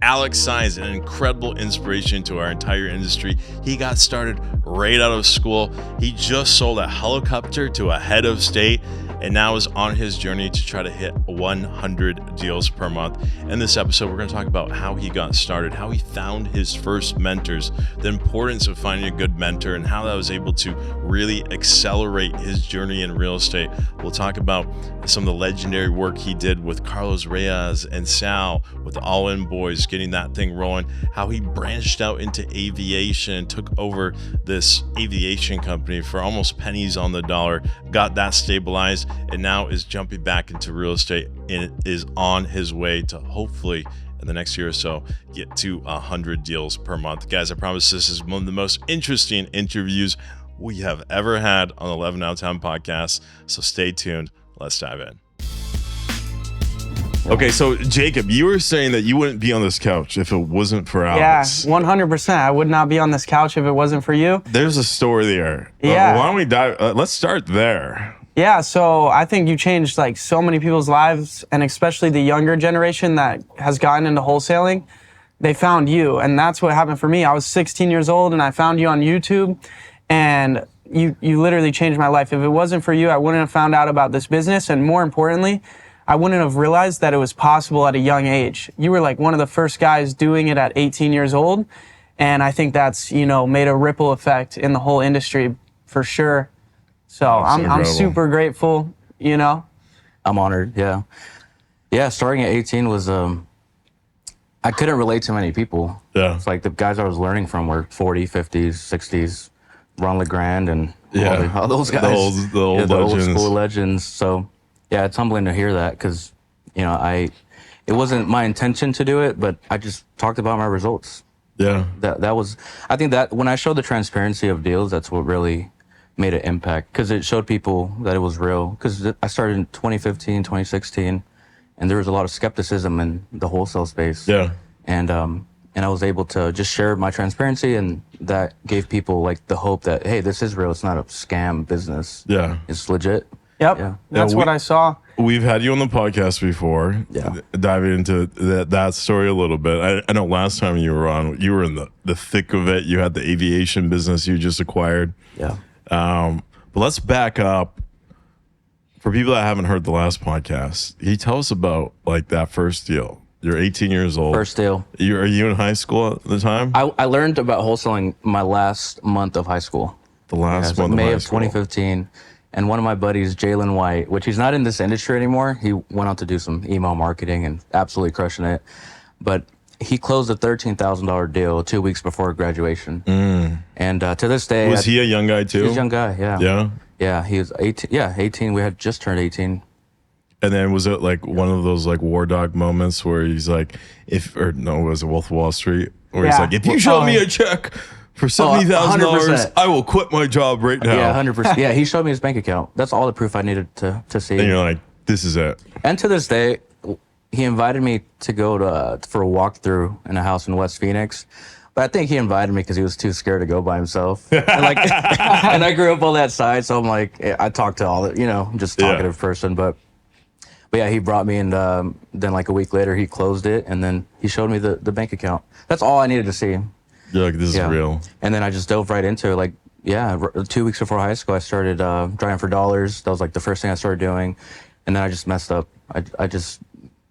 Alex Saenz, an incredible inspiration to our entire industry. He got started right out of school. He just sold a helicopter to a head of state and now is on his journey to try to hit 100 deals per month. In this episode, we're going to talk about how he got started, how he found his first mentors, the importance of finding a good mentor, and how that was able to really accelerate his journey in real estate. We'll talk about some of the legendary work he did with Carlos Reyes and Sal with the All In Boys, getting that thing rolling, how he branched out into aviation, took over this aviation company for almost pennies on the dollar, got that stabilized, and now is jumping back into real estate and is on his way to hopefully in the next year or so get to 100 deals per month. Guys, I promise this is one of the most interesting interviews we have ever had on the 11 Out of 10 podcast. So stay tuned. Let's dive in. Okay, so Jacob, you were saying that you wouldn't be on this couch if it wasn't for Alex. Yeah, 100%. I would not be on this couch if it wasn't for you. There's a story there. Yeah. Why don't we dive? Let's start there. Yeah, so I think you changed like so many people's lives, and especially the younger generation that has gotten into wholesaling. They found you, and that's what happened for me. I was 16 years old, and I found you on YouTube, and you literally changed my life. If it wasn't for you, I wouldn't have found out about this business, and more importantly, I wouldn't have realized that it was possible at a young age. You were like one of the first guys doing it at 18 years old, and I think that's, made a ripple effect in the whole industry for sure. So I'm super grateful, I'm honored, yeah. Yeah, starting at 18 was, I couldn't relate to many people. Yeah. It's like the guys I was learning from were 40s, 50s, 60s, Ron LeGrand and all those guys. The old legends. Old school legends. So, yeah, it's humbling to hear that because, it wasn't my intention to do it, but I just talked about my results. Yeah. That was, I think that when I showed the transparency of deals, that's what really made an impact because it showed people that it was real. Because I started in 2015, 2016, and there was a lot of skepticism in the wholesale space. Yeah. And I was able to just share my transparency, and that gave people like the hope that, hey, this is real. It's not a scam business. Yeah. It's legit. Yep. Yeah. That's what I saw. We've had you on the podcast before. Yeah. Diving into that story a little bit. I know last time you were on, you were in the thick of it. You had the aviation business you just acquired. Yeah. But let's back up. For people that haven't heard the last podcast, can you tell us about like that first deal? You're 18 years old. First deal. Are you in high school at the time? I learned about wholesaling my last month of high school. The last month May of high of school. 2015. And one of my buddies, Jalen White, which he's not in this industry anymore. He went out to do some email marketing and absolutely crushing it. But he closed a $13,000 deal 2 weeks before graduation. And to this day... Was he a young guy too? He's a young guy, yeah. Yeah? Yeah, he was 18. Yeah, 18. We had just turned 18. And then was it like one of those like war dog moments where he's like, was it Wolf of Wall Street? Where he's like, if you show me a check for $70,000, I will quit my job right now. Yeah, 100%. Yeah, he showed me his bank account. That's all the proof I needed to see. And you're like, this is it. And to this day, he invited me to go for a walkthrough in a house in West Phoenix. But I think he invited me because he was too scared to go by himself. And I grew up on that side, so I'm like, I talked to all the, just talkative person. But yeah, he brought me, and then like a week later, he closed it, and then he showed me the bank account. That's all I needed to see. You're like, this is real. And then I just dove right into it. Like, 2 weeks before high school, I started driving for dollars. That was like the first thing I started doing. And then I just messed up.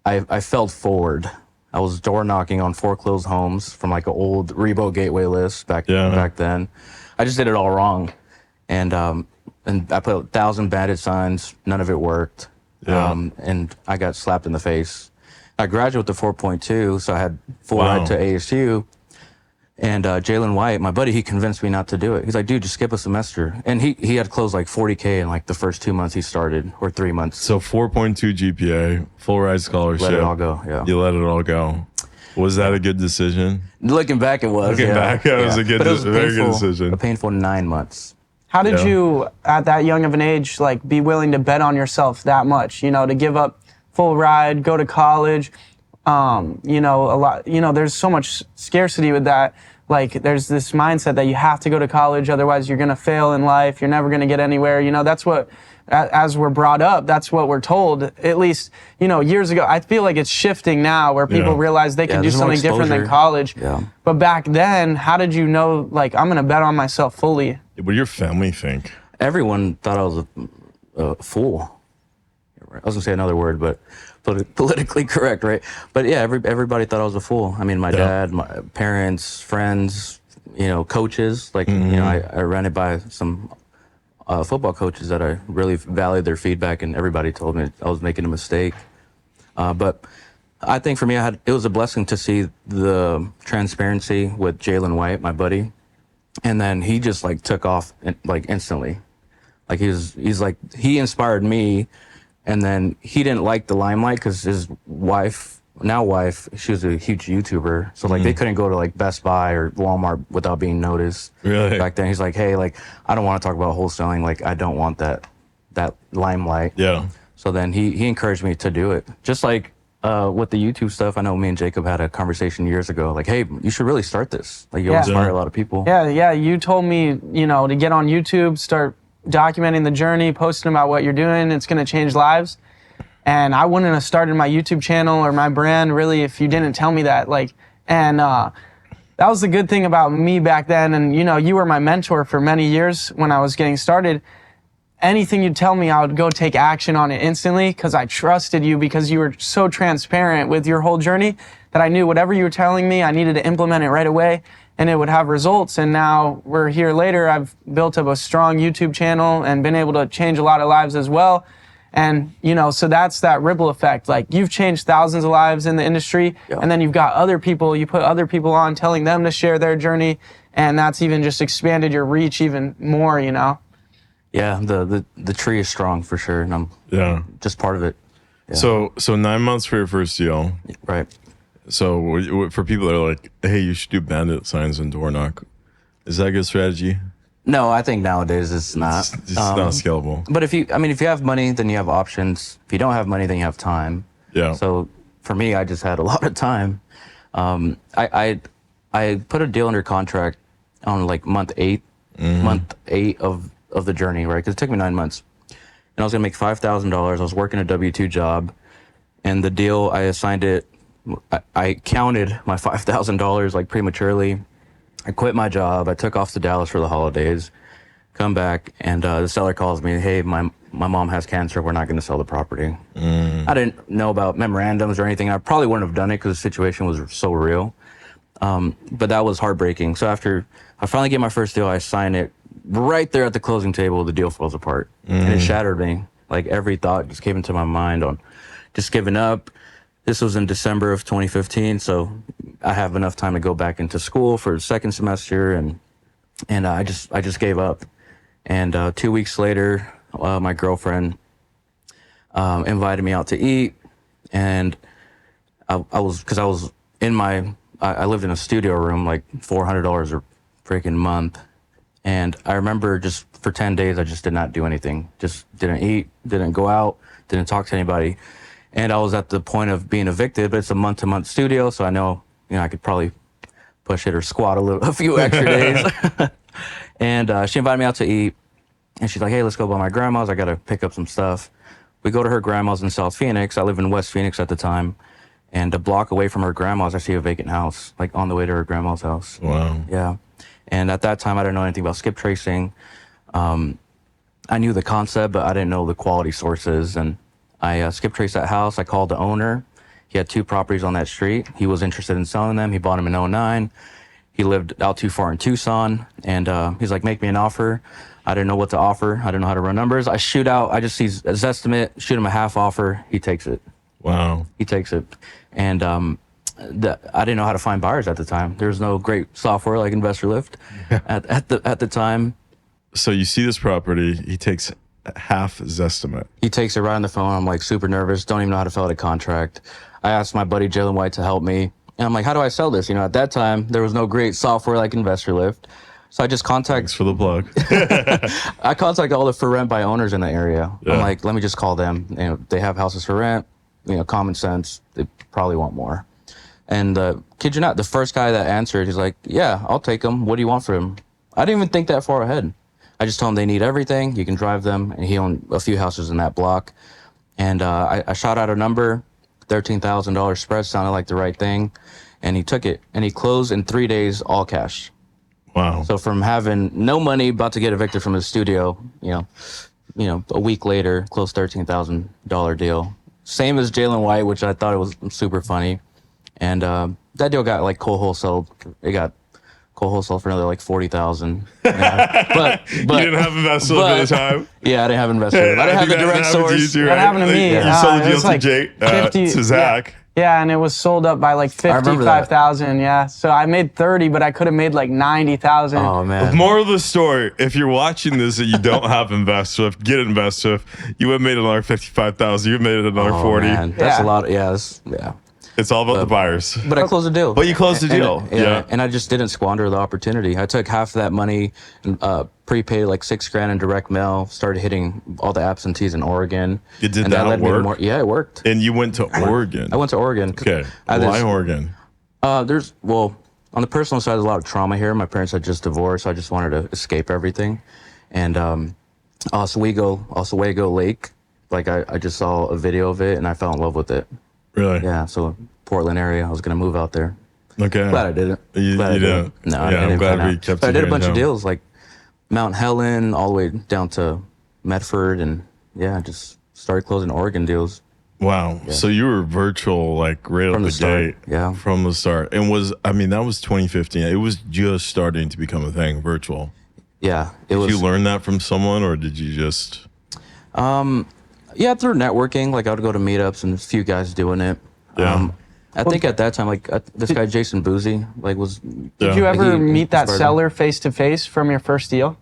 I fell forward. I was door knocking on foreclosed homes from like an old Rebo Gateway list back then. I just did it all wrong. And I put 1,000 Bandit signs. None of it worked. Yeah. And I got slapped in the face. I graduated with a 4.2, so I had full ride to ASU. And Jalen White, my buddy, he convinced me not to do it. He's like, dude, just skip a semester. And he had closed like $40K in like the first 2 months he started, or 3 months. So 4.2 GPA, full ride scholarship. Let it all go, yeah. You let it all go. Was that a good decision? Looking back, it was. Looking back, it was a very good decision. A painful 9 months. How did you, at that young of an age, like be willing to bet on yourself that much, to give up full ride, go to college, a lot, there's so much scarcity with that. Like there's this mindset that you have to go to college, otherwise you're going to fail in life. You're never going to get anywhere. That's what as we're brought up, that's what we're told. At least, years ago. I feel like it's shifting now where people realize they can do there's more something different than exposure. college. Yeah. But back then, how did you know, like, I'm going to bet on myself fully? What do your family think? Everyone thought I was a fool. I was gonna say another word, but politically correct, right? But yeah, everybody thought I was a fool. I mean, my dad, my parents, friends, coaches. Like, I ran it by some football coaches that I really valued their feedback, and everybody told me I was making a mistake. But I think for me, it was a blessing to see the transparency with Jalen White, my buddy, and then he just like took off instantly. Like he inspired me, and then he didn't like the limelight because his wife, she was a huge YouTuber, so like they couldn't go to like Best Buy or Walmart without being noticed. Really? Back then, he's like, hey, like I don't want to talk about wholesaling. Like I don't want that limelight. Yeah. So then he encouraged me to do it. Just like with the YouTube stuff, I know me and Jacob had a conversation years ago. Like, hey, you should really start this. Like you'll inspire a lot of people. Yeah. You told me, to get on YouTube, start documenting the journey, posting about what you're doing. It's going to change lives. And I wouldn't have started my YouTube channel or my brand really if you didn't tell me that. That was the good thing about me back then. And, you were my mentor for many years when I was getting started. Anything you'd tell me, I would go take action on it instantly because I trusted you because you were so transparent with your whole journey that I knew whatever you were telling me, I needed to implement it right away and it would have results. And now we're here later. I've built up a strong YouTube channel and been able to change a lot of lives as well. And, so that's that ripple effect. Like you've changed thousands of lives in the industry and then you've got other people, you put other people on telling them to share their journey. And that's even just expanded your reach even more, Yeah, the tree is strong for sure, and I'm just part of it. Yeah. So 9 months for your first deal. Right. So for people that are like, hey, you should do Bandit signs and door knock. Is that a good strategy? No, I think nowadays it's not. It's not scalable. But if you have money, then you have options. If you don't have money, then you have time. Yeah. So for me, I just had a lot of time. I put a deal under contract on like month eight of the journey, right? Because it took me 9 months. And I was gonna make $5,000. I was working a W-2 job. And the deal, I assigned it, I counted my $5,000 like prematurely. I quit my job. I took off to Dallas for the holidays, come back, and the seller calls me, hey, my mom has cancer. We're not gonna sell the property. I didn't know about memorandums or anything. I probably wouldn't have done it because the situation was so real. But that was heartbreaking. So after I finally get my first deal, I sign it. Right there at the closing table, the deal falls apart. And it shattered me. Like every thought just came into my mind on just giving up. This was in December of 2015, so I have enough time to go back into school for the second semester, and I just gave up. And 2 weeks later, my girlfriend invited me out to eat, and I lived in a studio room, like $400 a freaking month. And I remember just for 10 days, I just did not do anything. Just didn't eat, didn't go out, didn't talk to anybody. And I was at the point of being evicted, but it's a month-to-month studio, so I know, I could probably push it or squat a few extra days. And she invited me out to eat, and she's like, hey, let's go by my grandma's. I got to pick up some stuff. We go to her grandma's in South Phoenix. I live in West Phoenix at the time. And a block away from her grandma's, I see a vacant house, like on the way to her grandma's house. Wow. Yeah. And at that time, I didn't know anything about skip tracing. I knew the concept, but I didn't know the quality sources. And I skip traced that house. I called the owner. He had 2 properties on that street. He was interested in selling them. He bought them in '09. He lived out too far in Tucson. And he's like, make me an offer. I didn't know what to offer. I didn't know how to run numbers. I just see his estimate, shoot him a half offer. He takes it. Wow. He takes it. And I didn't know how to find buyers at the time. There was no great software like Investorlift at the time. So you see this property, he takes half his estimate. He takes it right on the phone. I'm like super nervous, don't even know how to fill out a contract. I asked my buddy Jalen White to help me. And I'm like, how do I sell this? At that time, there was no great software like Investorlift. So I just Thanks for the plug. I contact all the for rent by owners in the area. Yeah. I'm like, let me just call them. They have houses for rent, common sense. They probably want more. And kid you not, the first guy that answered, he's like, yeah, I'll take him. What do you want for him? I didn't even think that far ahead. I just told him they need everything. You can drive them. And he owned a few houses in that block. And I shot out a number, $13,000 spread, sounded like the right thing. And he took it, and he closed in 3 days, all cash. Wow. So from having no money, about to get evicted from his studio, a week later, closed $13,000 deal. Same as Jalen White, which I thought it was super funny. And that deal got like cold wholesale. It got cold wholesale for another like 40,000. Yeah. But You didn't have investors at the time? Yeah, I didn't have investors. I didn't have the direct source. That happened to me. You sold the deal to Jake, to Zach. Yeah, and it was sold up by like 55,000. Yeah, so I made 30, but I could have made like 90,000. Oh man. Moral of the story: if you're watching this and you don't have Investorlift, get Investorlift. You would have made another 55,000. You would have made another 40. Man. That's a lot. Yeah. It's all about the buyers. But I closed the deal. But you closed the deal. And I just didn't squander the opportunity. I took half of that money, and prepaid like $6,000 in direct mail, started hitting all the absentees in Oregon. Did that led me to work? Yeah, it worked. And you went to Oregon. I went to Oregon. Okay. Why Oregon? On the personal side, there's a lot of trauma here. My parents had just divorced, so I just wanted to escape everything. And Oswego Lake, like I just saw a video of it and I fell in love with it. Really? Yeah, so Portland area, I was gonna move out there. Okay. Glad I didn't. You didn't? No, yeah, I'm glad we kept But I did a bunch home. of deals like Mount Helen all the way down to Medford, and yeah, just started closing Oregon deals. Wow. Yeah. So you were virtual like right From up the start, gate. yeah. From the start. And that was 2015. It was just starting to become a thing, virtual. Yeah. Did you learn that from someone, or did you just Yeah, through networking. Like I would go to meetups and a few guys doing it. Yeah. I think at that time, like this guy Jason Boozy, like was. Did you ever he meet that inspired me. seller face to face from your first deal?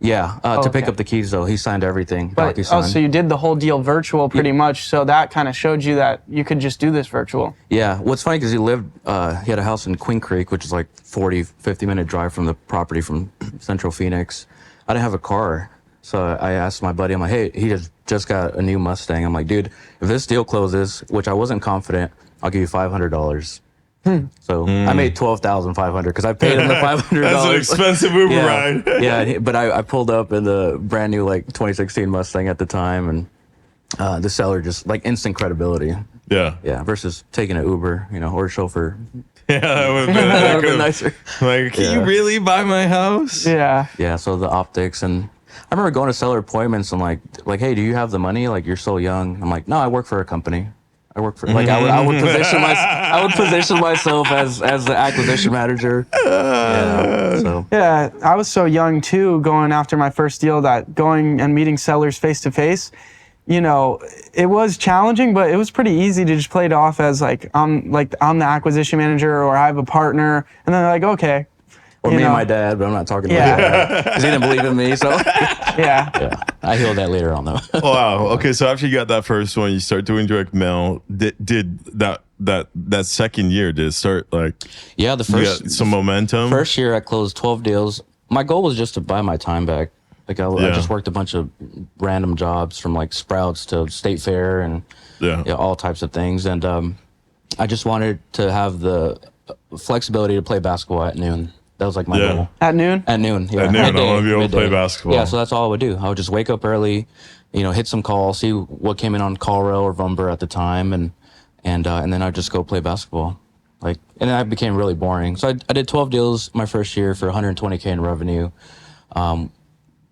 Yeah, to pick okay. up the keys though, he signed everything. But, so you did the whole deal virtual pretty much. So that kind of showed you that you could just do this virtual. Yeah, what's funny because he had a house in Queen Creek, which is like 50-minute drive from the property from Central Phoenix. I didn't have a car. So I asked my buddy, I'm like, hey, he just got a new Mustang. I'm like, dude, if this deal closes, which I wasn't confident, I'll give you $500. So I made $12,500 because I paid him the $500. That's an expensive Uber ride. Yeah, but I pulled up in the brand new like 2016 Mustang at the time, and the seller just like instant credibility. Yeah. Yeah, versus taking an Uber, or a chauffeur. Yeah, that would have been nicer. Like, can you really buy my house? Yeah. Yeah, so the optics, and I remember going to seller appointments and like, hey, do you have the money? Like, you're so young. I'm like, no, I work for a company. I work for like I would position myself as the acquisition manager. Yeah, I was so young too, going after my first deal, that going and meeting sellers face to face, it was challenging, but it was pretty easy to just play it off as I'm the acquisition manager, or I have a partner, and then they're like, okay. Or me and my dad, but I'm not talking about that because he didn't believe in me. So yeah, I healed that later on though. Wow. Okay, so after you got that first one, you start doing direct mail. Did that second year, did it start like? Yeah, the you first got some momentum. First year, I closed 12 deals. My goal was just to buy my time back. Like I just worked a bunch of random jobs from like Sprouts to State Fair and all types of things, and I just wanted to have the flexibility to play basketball at noon. That was like my goal. At noon? At noon, yeah. At noon, Midday, I want to be able to play midday. basketball. Yeah, so that's all I would do. I would just wake up early, hit some calls, see what came in on call row or Vumber at the time, and then I'd just go play basketball. And then I became really boring. So I did 12 deals my first year for $120K in revenue.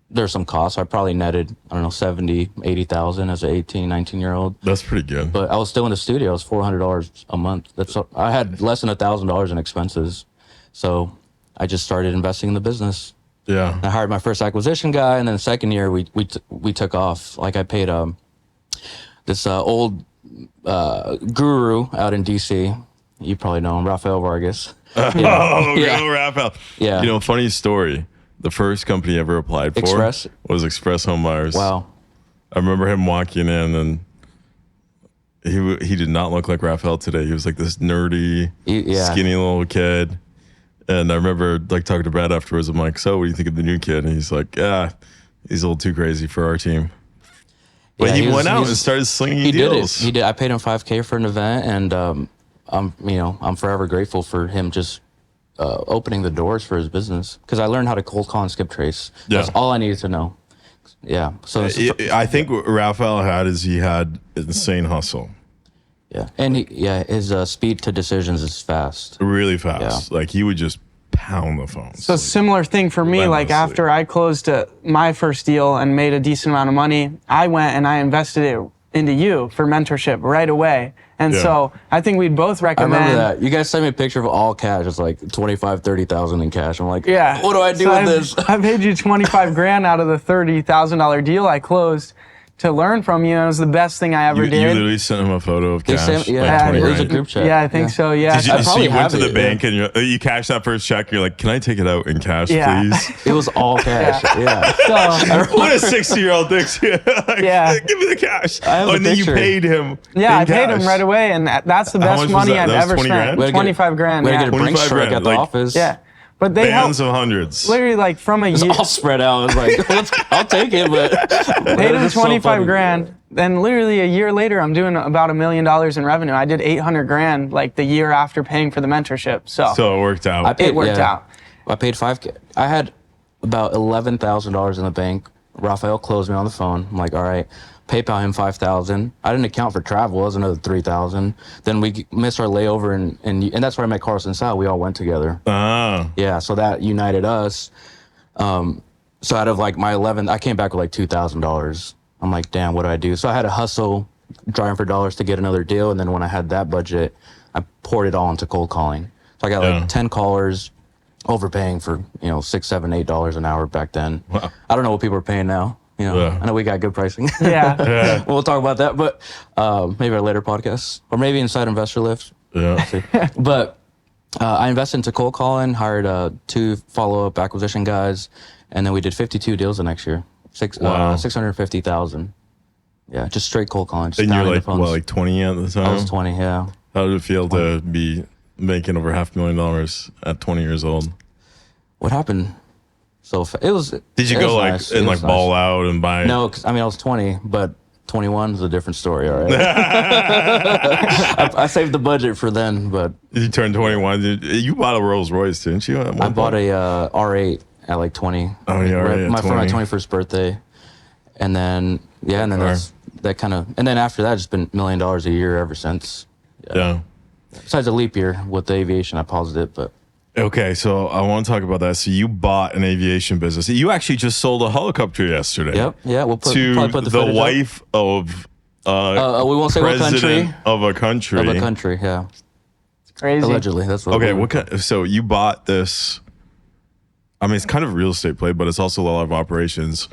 There's some costs. I probably netted, I don't know, 70, 80,000 as an 18, 19-year-old. That's pretty good. But I was still in the studio. It was $400 a month. I had less than $1,000 in expenses. So I just started investing in the business. Yeah. I hired my first acquisition guy, and then the second year we took off. Like I paid this old guru out in DC. You probably know him, Rafael Vargas. Go Rafael. Yeah. Funny story. The first company I ever applied for was Express Home Buyers. Wow. I remember him walking in, and he did not look like Rafael today. He was like this nerdy, skinny little kid. And I remember talking to Brad afterwards. I'm like, so what do you think of the new kid? And he's like, he's a little too crazy for our team. But he went out and started slinging deals. He did. I paid him $5K for an event, and I'm forever grateful for him just opening the doors for his business because I learned how to cold call and skip trace. Yeah. That's all I needed to know. Yeah. So I think what Raphael had is he had insane hustle. yeah, and his speed to decisions is fast. Really fast. Yeah. Like he would just pound the phones. So similar thing for me, like relentlessly. after I closed my first deal and made a decent amount of money, I went and I invested it into you for mentorship right away. And Yeah. so I think we'd both I recommend. remember that. You guys sent me a picture of all cash. It's like 25, 30,000 in cash. I'm like, Yeah. what do I do So with I- this? I paid you 25 grand out of the $30,000 deal I closed to learn from you. And it was the best thing I ever you did. literally sent him a photo of They cash. sent- yeah, like 20 it was a grand. group chat. Yeah, I think so. Yeah. Did you, I so probably you went have to the it, bank and you cashed that first check. You're like, can I take it out in cash, Yeah. please? It was all cash. Yeah. So, What a 60-year-old thinks. Like, Yeah. give me the cash. I have a And then you picture. paid him. yeah, in I paid him cash. right away. And that's the How best much was money that? I've That was ever 20 spent. grand? We had to get- 25 grand. We had Yeah. to get a brink 25 strike grand, at the like- office. Yeah. But they helped. Bands of hundreds. Literally, like from a year, All spread out. I was like, I'll take it, but paid him it's so 25 funny. grand. Then literally a year later, I'm doing about $1 million in revenue. I did 800 grand like the year after paying for the mentorship. So, So it worked out. I paid, it worked out. I paid $5K. I had about $11,000 in the bank. Raphael closed me on the phone. I'm like, all right, PayPal him $5,000. I didn't account for travel. It was another $3,000. Then we missed our layover, and that's where I met Carlos and Sal. We all went together. Ah. Yeah, so that united us. So out of like my 11, I came back with like $2,000. I'm like, damn, what do I do? So I had to hustle, driving for dollars to get another deal. And then when I had that budget, I poured it all into cold calling. So I got Yeah. like 10 callers, overpaying for, $6, $7, $8 an hour back then. Wow. I don't know what people are paying now. Yeah. I know we got good pricing. Yeah. We'll talk about that, but maybe our later podcast or maybe inside Investorlift. Yeah. But I invested into cold calling, hired 2 follow-up acquisition guys, and then we did 52 deals the next year. Wow. 650,000. Yeah, just straight cold calling. Just And you're pounding the like, phones. what, like 20 at the time? I was 20, yeah. How did it feel to be making over $500,000 at 20 years old? What happened? It was. Did you it go was like nice. and It like was ball nice. out and buy? No, 'cause, I was 20, but 21 is a different story. All right. I saved the budget for then, but You turned 21. You bought a Rolls Royce, didn't you? at one I bought point? a R8 at like 20. Oh, yeah, R8 at for my 20. 21st birthday, and then and then Car. that kind of, and then after that, it's been $1 million a year ever since. Yeah. Besides a leap year with the aviation, I paused it, but Okay, so I want to talk about that. So you bought an aviation business. You actually just sold a helicopter yesterday. yep, yeah, we'll To probably put the the footage up. wife of We won't say what president country. of a country. Of a country, yeah. Crazy. Allegedly, that's what. Okay, we- what kind? So you bought this. I mean, it's kind of a real estate play, but it's also a lot of operations.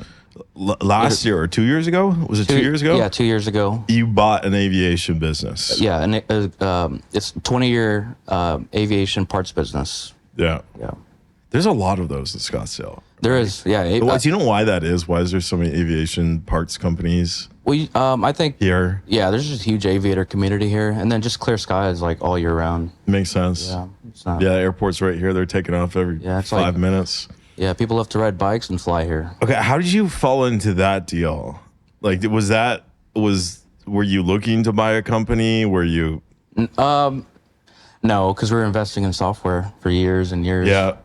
Last year or 2 years ago? Was it 2 years ago? Yeah, 2 years ago. You bought an aviation business. Yeah, and it's 20-year aviation parts business. Yeah. Yeah, There's a lot of those in Scottsdale. there is. Yeah, Do you know why that is? Why is there so many aviation parts companies I think. here? Yeah, there's just a huge aviator community here, and then just clear skies like all year round. Makes sense. Yeah, it's not. Yeah, airport's right here. They're taking off every Yeah, it's 5 like- minutes. Yeah, people love to ride bikes and fly here. Okay, how did you fall into that deal? Like, were you looking to buy a company? Were you? No, because we were investing in software for years and years. Yeah.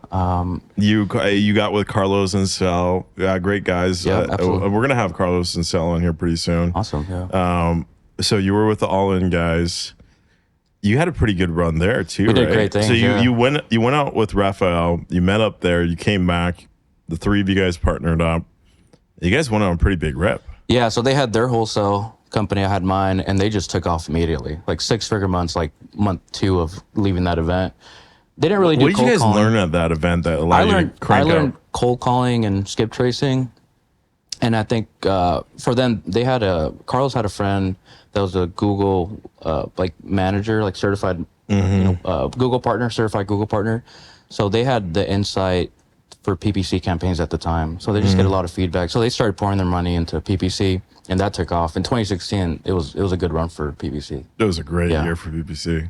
You got with Carlos and Sal. Yeah, great guys. Yeah, absolutely. We're gonna have Carlos and Sal on here pretty soon. Awesome. Yeah. So you were with the All In guys. You had a pretty good run there too. We did right? great things, So yeah. you went out with Raphael. You met up there. You came back. The 3 of you guys partnered up. You guys went on a pretty big rip. Yeah, so they had their wholesale company, I had mine, and they just took off immediately. Like 6-figure months, like month 2 of leaving that event. They didn't really do What did you cold guys calling. learn at that event that allowed you to I crank learned out? cold calling and skip tracing. And I think for them, Carlos had a friend that was a Google like manager, like certified Google partner, certified Google partner. So they had the insight for PPC campaigns at the time. So they just get a lot of feedback. So they started pouring their money into PPC, and that took off. In 2016, it was a good run for PPC. It was a great Yeah. year for BBC.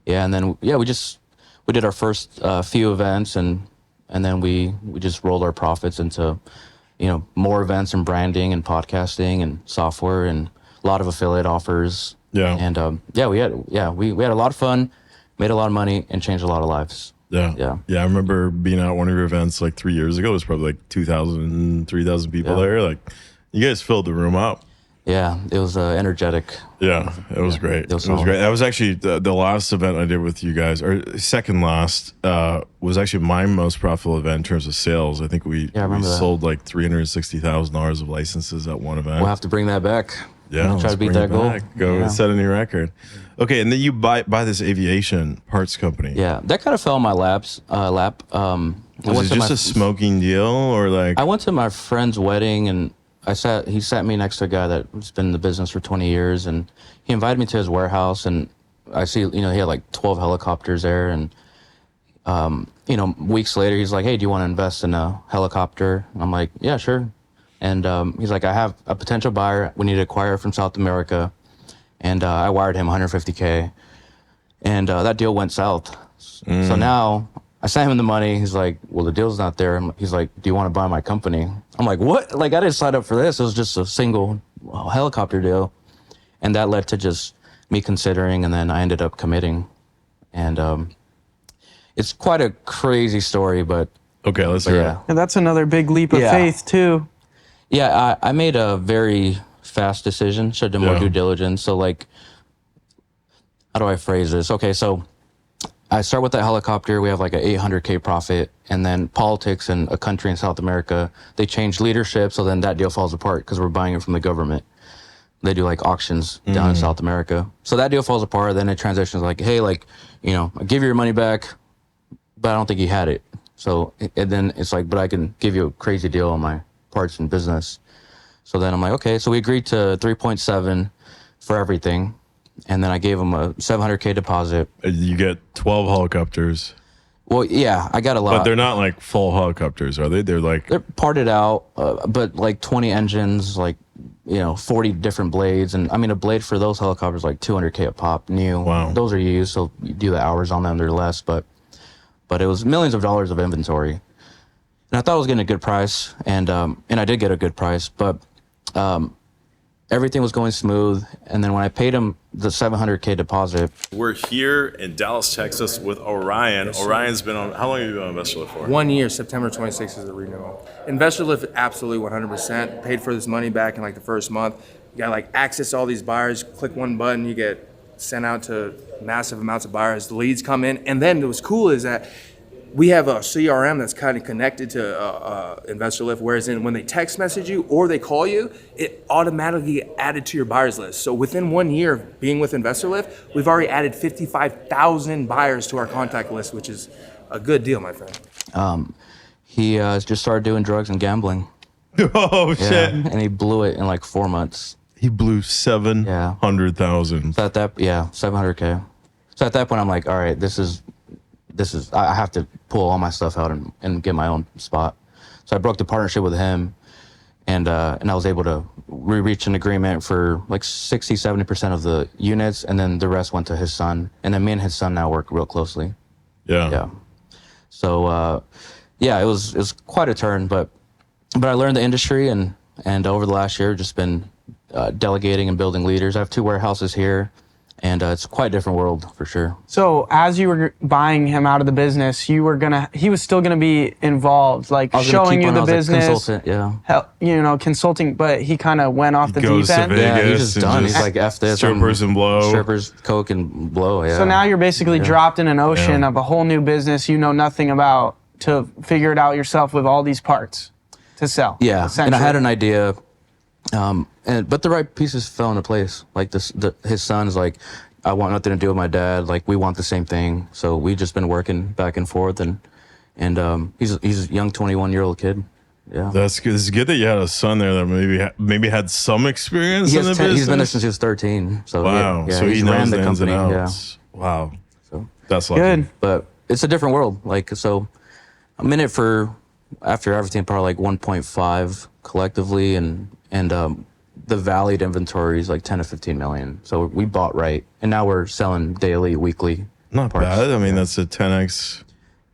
Yeah, and then we did our first few events, and then we just rolled our profits into more events and branding and podcasting and software and a lot of affiliate offers. Yeah. And we had a lot of fun, made a lot of money, and changed a lot of lives. Yeah. I remember being at one of your events like 3 years ago. It was probably like 2,000, 3,000 people there. Like, you guys filled the room up. Yeah, it was energetic. Yeah, it was great. it was It was solid. great. That was actually the last event I did with you guys, or second last, was actually my most profitable event in terms of sales. I think we I remember that. sold like $360,000 of licenses at one event. We'll have to bring that back. Yeah, try let's to beat bring that it goal. back. Go Yeah. set a new record. Okay, and then you buy this aviation parts company. Yeah, that kind of fell in my lap. I Was went it to just my- a smoking deal, or like? I went to my friend's wedding, and he sat me next to a guy that's been in the business for 20 years, and he invited me to his warehouse, and I see, he had like 12 helicopters there, and weeks later he's like, hey, do you want to invest in a helicopter? And I'm like, yeah, sure. And he's like, I have a potential buyer. We need to acquire from South America. And I wired him 150K, and that deal went south. So now I sent him the money. He's like, well, the deal's not there. He's like, do you want to buy my company? I'm like, what? Like, I didn't sign up for this. It was just a single helicopter deal. And that led to just me considering, and then I ended up committing. And it's quite a crazy story, but Okay, let's hear yeah. And that's another big leap of Yeah. faith too. Yeah, I made a very fast decision. Should have done more Yeah. due diligence. So, like, how do I phrase this? Okay, so I start with that helicopter. We have like an 800K profit, and then politics in a country in South America, they change leadership. So then that deal falls apart because we're buying it from the government. They do like auctions down in South America. So that deal falls apart. Then it transitions like, hey, like, I'll give you your money back, but I don't think you had it. So, and then it's like, but I can give you a crazy deal on my parts and business. So then I'm like, okay. So we agreed to 3.7 for everything. And then I gave him a 700K deposit. You get 12 helicopters, Well, yeah, I got a lot. but they're not like full helicopters, are they? They're like, They're parted out, but like 20 engines, like, 40 different blades. And I mean, a blade for those helicopters, like 200K a pop, new. Wow. Those are used, so you do the hours on them, they're less, but it was millions of dollars of inventory. And I thought I was getting a good price, and I did get a good price, but everything was going smooth. And then when I paid him the 700K deposit, we're here in Dallas, Texas with Orion. Orion's been on, how long have you been on Investorlift for? 1 year, September 26th is the renewal. Investorlift, absolutely 100%. Paid for this money back in like the first month. You got like access to all these buyers. Click one button, you get sent out to massive amounts of buyers. The leads come in. And then what's cool is that we have a CRM that's kind of connected to Investorlift, whereas when they text message you or they call you, it automatically get added to your buyers list. So within 1 year of being with Investorlift, we've already added 55,000 buyers to our contact list, which is a good deal, my friend. he just started doing drugs and gambling. Oh, shit. Yeah, and he blew it in like 4 months. He blew 700,000. So 700K. So at that point, I'm like, all right, this is, I have to pull all my stuff out and get my own spot. So I broke the partnership with him, and I was able to reach an agreement for like 60, 70% of the units, and then the rest went to his son. And then me and his son now work real closely. Yeah. So, it was quite a turn, but I learned the industry, and over the last year, just been delegating and building leaders. I have 2 warehouses here, and it's quite a different world for sure. So as you were buying him out of the business, he was still gonna be involved, like I was gonna showing keep you on the as a business, consultant, yeah. consulting. But he kind of went off the Goes deep to end. Vegas. Yeah, he's just and done. just He's like, F this. strippers and blow. Strippers, coke, and blow, yeah. So now you're basically dropped in an ocean Yeah. of a whole new business you know nothing about to figure it out yourself with all these parts to sell. Yeah, and I essentially. had an idea, but the right pieces fell into place. Like his son's like, I want nothing to do with my dad. Like, we want the same thing. So we just been working back and forth, and he's a young 21-year-old kid. Yeah. That's good. It's good that you had a son there that maybe had some experience in the business. He's been there since he was 13. So Wow. yeah, So he he's knows ran the the ins and company. Yeah. outs. Wow. So That's lucky. Good. but it's a different world. Like, so I'm in it for, after everything, probably like 1.5 collectively, and the valued inventory is like 10 to 15 million. So we bought right, and now we're selling daily, weekly. Not parts. bad. I mean, that's a 10x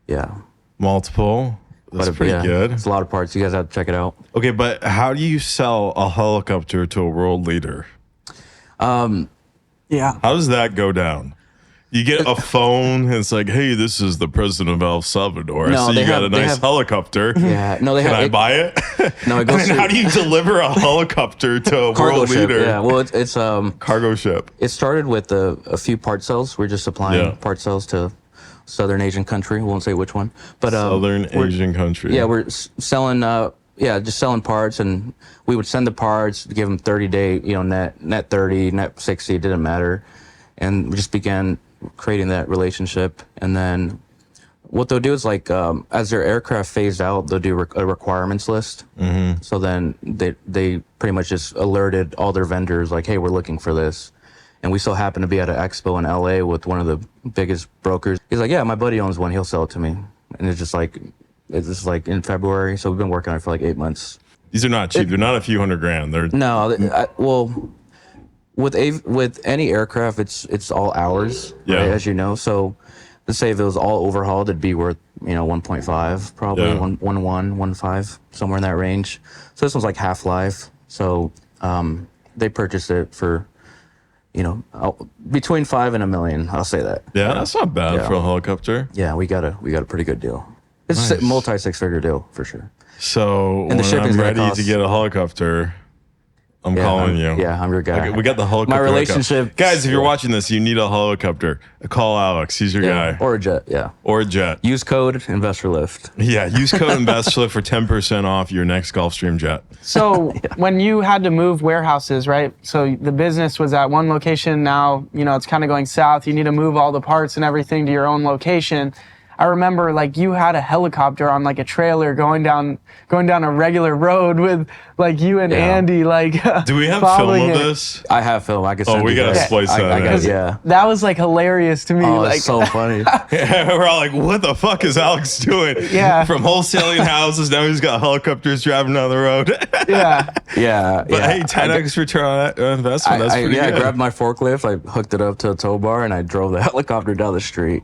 Yeah. multiple. That's pretty yeah, good. It's a lot of parts. You guys have to check it out. Okay, but how do you sell a helicopter to a world leader? Yeah. How does that go down? You get a phone, and it's like, hey, this is the president of El Salvador. No, So they you got have- a they nice have- helicopter. Yeah, no, they Can have. I buy it? No, it And goes then through- how do you deliver a helicopter to a cargo world ship. leader? Yeah, well, it's Cargo ship. it started with a few part sales. We're just supplying Yeah. part sales to Southern Asian country. We won't say which one, but Southern we're- Asian country. Yeah, we're selling. Just selling parts, and we would send the parts, give them 30-day, net 30, net 60, didn't matter, and we just began creating that relationship. And then what they'll do is like as their aircraft phased out, they'll do a requirements list. Mm-hmm. So then they pretty much just alerted all their vendors like, hey, we're looking for this. And we so happened to be at an expo in LA with one of the biggest brokers. He's like, yeah, my buddy owns one. He'll sell it to me. And it's just like in February. So we've been working on it for like 8 months. These are not cheap. They're not a few $100,000. They're Well, with any aircraft, it's all hours, Yeah. right, as you know. So let's say if it was all overhauled, it'd be worth 1.5, probably Yeah. 1.5, somewhere in that range. So this one's like half life. So they purchased it for between 5 and $1 million. I'll say that. yeah, that's not bad Yeah. for a helicopter. Yeah, we got a pretty good deal. It's a Nice. multi 6-figure deal for sure. So And the when shipping's I'm gonna ready cost- to get a helicopter, I'm Yeah, calling you. Yeah, I'm your guy. We got the helicopter. My relationship, Guys, if you're watching this, you need a helicopter. Call Alex. He's your guy. or a jet, yeah. Or a jet. Use code Investorlift. Yeah, use code InvestLift for 10% off your next Gulfstream jet. So when you had to move warehouses, right? So the business was at one location. Now, it's kind of going south. You need to move all the parts and everything to your own location. I remember like you had a helicopter on like a trailer going down a regular road with like you and Yeah. Andy like Do we have film following of it. this? I have film. I can send we you gotta guys. splice I that got in. yeah. That was like hilarious to me. Oh, like it's so funny. We're all like, what the fuck is Alex doing? Yeah. From wholesaling houses, now he's got helicopters driving down the road. yeah. Yeah. But hey, 10x return on investment. That's pretty I good. grabbed my forklift, I hooked it up to a tow bar, and I drove the helicopter down the street.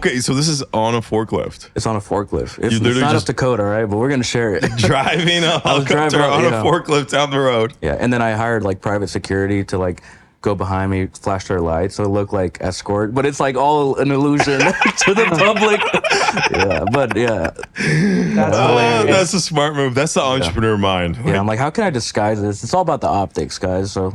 Okay, so this is on a forklift. It's on a forklift. You It's literally not just- up to code, all right? But we're gonna share it. Driving a was helicopter driving on around, a forklift down the road. Yeah, and then I hired like private security to like go behind me, flash their lights, so it looked like escort, but it's like all an illusion to the public. Yeah, but yeah, That's hilarious. That's a smart move. That's the entrepreneur mind. yeah. I'm like, how can I disguise this? It's all about the optics, guys. So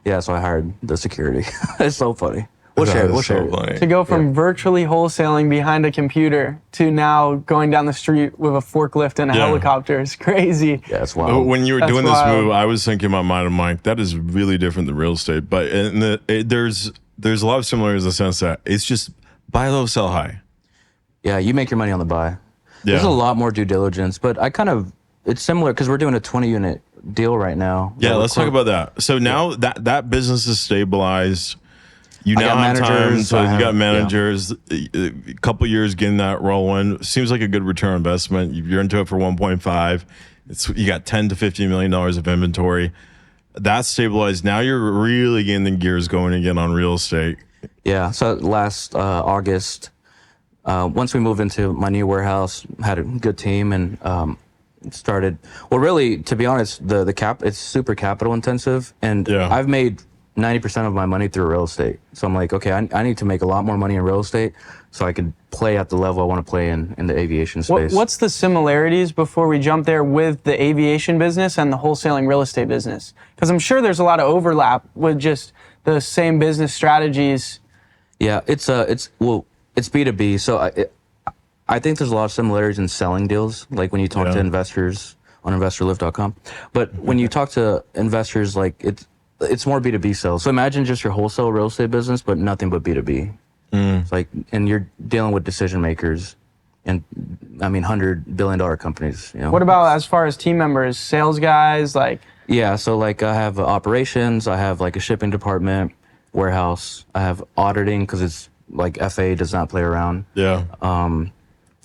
yeah, so I hired the security. It's so funny. We'll share it. We'll share it. funny. To go from virtually wholesaling behind a computer to now going down the street with a forklift and a Yeah. helicopter is crazy. Yeah, it's wild. When you were That's doing this wild. move, I was thinking in my mind, I'm like, that is really different than real estate. But there's a lot of similarities in the sense that it's just buy low, sell high. Yeah, you make your money on the buy. There's Yeah. a lot more due diligence, but it's similar because we're doing a 20-unit deal right now. Yeah, We're let's talk clo- about that. So now that business is stabilized. You I now got have time, managers, so I you have- got yeah. managers. A couple years getting that rolling seems like a good return on investment. You're into it for 1.5. You got 10 to 15 million dollars of inventory. That's stabilized. Now you're really getting the gears going again on real estate. Yeah, so last August, once we moved into my new warehouse, had a good team and started. Well, really, to be honest, it's super capital intensive, and Yeah. I've made 90% of my money through real estate. So I'm like, okay, I need to make a lot more money in real estate so I can play at the level I want to play in the aviation space. What's the similarities before we jump there with the aviation business and the wholesaling real estate business? Because I'm sure there's a lot of overlap with just the same business strategies. Yeah, it's B2B. So I think there's a lot of similarities in selling deals, like when you talk Yeah. to investors on investorlift.com. But when you talk to investors, like it's more B2B sales. So imagine just your wholesale real estate business, but nothing but B2B. It's like, and you're dealing with decision makers and $100 billion companies. What about as far as team members, sales guys, like? Yeah, so like I have operations, I have like a shipping department, warehouse, I have auditing because it's like FA does not play around. Yeah.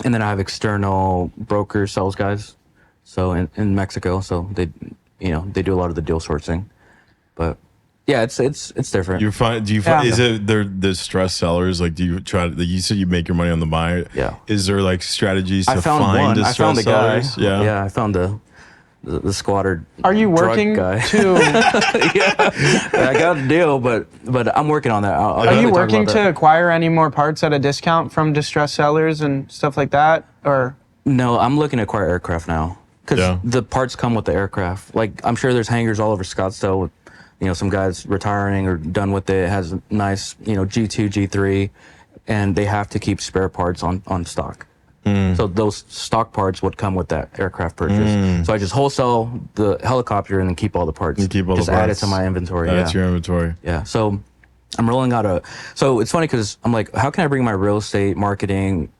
And then I have external brokers, sales guys. So in Mexico, so they do a lot of the deal sourcing. But yeah, it's different. Do you find Yeah. is it they're the stress sellers? Like, do you try to? You said you make your money on the buy. Yeah. Is there like strategies to I found find one. the I found stress a guy. sellers? Yeah. I found the squatter. Are you drug working guy. to? I got a deal, but I'm working on that. I'll Are definitely you talk working about to that. acquire any more parts at a discount from distressed sellers and stuff like that? Or No, I'm looking to acquire aircraft now because Yeah. the parts come with the aircraft. Like I'm sure there's hangars all over Scottsdale with, some guys retiring or done with it. It has a nice, G2, G3, and they have to keep spare parts on stock. So those stock parts would come with that aircraft purchase. So I just wholesale the helicopter and then keep all the parts. You keep all just the add it parts. to my inventory. That's yeah. your inventory. Yeah. So I'm rolling out so it's funny because I'm like, how can I bring my real estate marketing,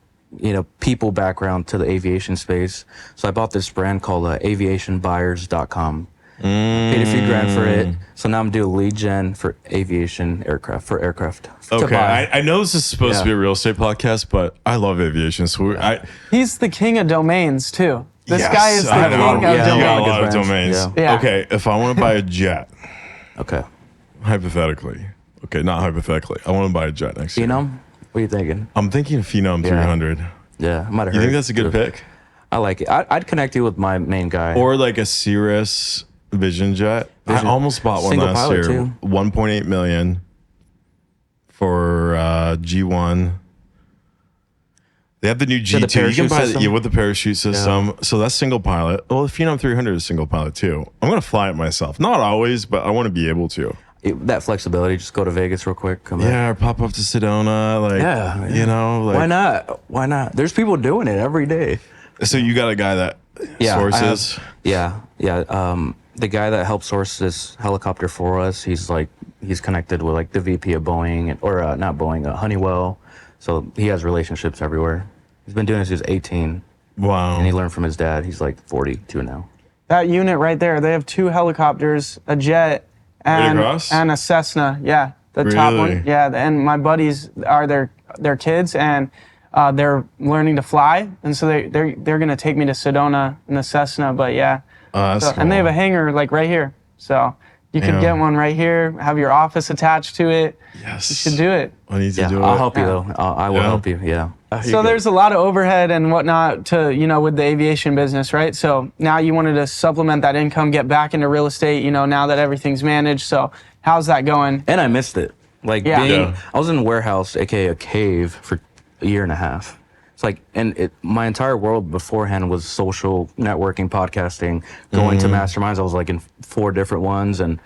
people background to the aviation space? So I bought this brand called aviationbuyers.com. Paid a few grand for it. So now I'm doing lead gen for aviation aircraft, to Okay, buy. I know this is supposed to be Yeah. a real estate podcast, but I love aviation. So he's the king of domains too. This yes, guy is the I have a lot king of, of yeah, you got a domains. lot of brands. domains. Yeah. Okay, if I want to buy a jet, Okay. hypothetically, okay, not hypothetically, I want to buy a jet next year. Phenom? What are you thinking? I'm thinking Phenom 300. Yeah, I might have You heard. think that's a good pick? I like it. I'd connect you with my main guy. Or like a Cirrus Vision jet. Vision. I almost bought one Single last pilot, year. too. 1.8 million for G1. They have the new G2. the You can parachute buy system? with the parachute system. So that's single pilot. Well, the Phenom 300 is single pilot too. I'm gonna fly it myself. Not always, but I want to be able to. That flexibility, just go to Vegas real quick. Come back. Yeah, or pop up to Sedona. Like, Yeah. like, Why not? Why not? There's people doing it every day. So you got a guy that I have- sources. Yeah. The guy that helped source this helicopter for us, he's connected with like the VP of Boeing or not Boeing, Honeywell. So he has relationships everywhere. He's been doing this since he was 18, Wow. and he learned from his dad. He's like 42 now. That unit right there, they have 2 helicopters, a jet, and across? a Cessna. Yeah, the top Really? one. Yeah, and my buddies are their kids, and they're learning to fly, and so they're gonna take me to Sedona in the Cessna. But yeah, That's so, and they have a cool. hangar like right here, so you could Yeah. get one right here, have your office attached to it. Yes. You should do it. I need to Yeah, do it. I'll help you though. I will Yeah? help you. Yeah. So there's a lot of overhead and whatnot to, with the aviation business, right? So now you wanted to supplement that income, get back into real estate, now that everything's managed. So how's that going? And I missed it. Like Yeah. Yeah. I was in a warehouse, aka a cave, for a year and a half. It's like, my entire world beforehand was social networking, podcasting, going to masterminds. I was like in 4 different ones, and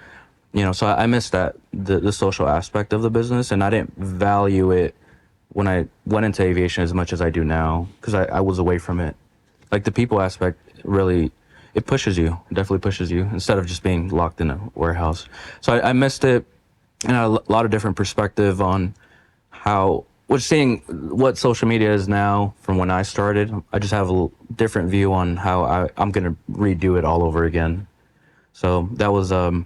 so I missed the social aspect of the business, and I didn't value it when I went into aviation as much as I do now, because I was away from it. Like the people aspect really, it pushes you, it definitely pushes you, instead of just being locked in a warehouse. So I missed it, and a lot of different perspective on seeing what social media is now from when I started. I just have a different view on how I'm going to redo it all over again. So that was, it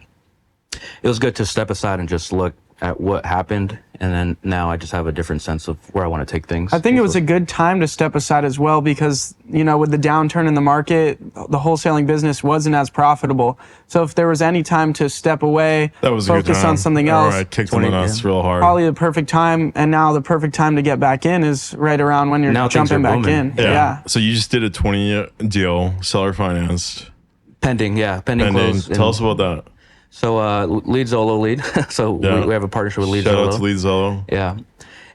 was good to step aside and just look at what happened, and then now I just have a different sense of where I want to take things. I think it was a good time to step aside as well because, with the downturn in the market, the wholesaling business wasn't as profitable. So if there was any time to step away, That was a good focus time. on something All else, right, kicked on the 20, nuts real hard. probably the perfect time. And now the perfect time to get back in is right around when you're Now things jumping are back booming. in. Yeah. So you just did a 20-year deal, seller financed. pending And close. then tell us about that. So Lead Zolo Lead. So Yeah. we have a partnership with Lead Shout Zolo. out to Lead Zolo. Yeah.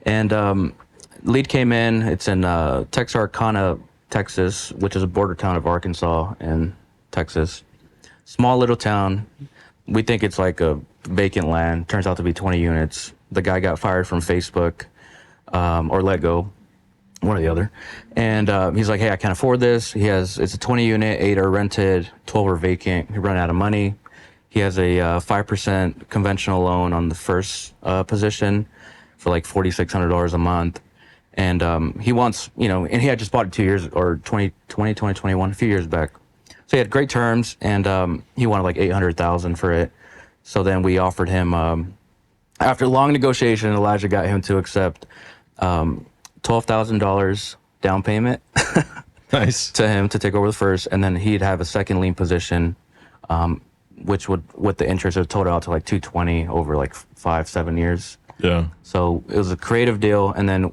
And Lead came in. It's in Texarkana, Texas, which is a border town of Arkansas and Texas. Small little town. We think it's like a vacant land. Turns out to be 20 units. The guy got fired from Facebook or let go, one or the other. And he's like, hey, I can't afford this. It's a 20 unit, 8 are rented, 12 are vacant. He ran out of money. He has a 5% conventional loan on the first position for like $4,600 a month. And he wants, and he had just bought it 2 years, or 2021, a few years back. So he had great terms, and he wanted like $800,000 for it. So then we offered him, after long negotiation, Elijah got him to accept $12,000 down payment Nice. to him to take over the first, and then he'd have a second lien position, which would, with the interest, would total out to like 220 over like 5-7 years. Yeah. So it was a creative deal, and then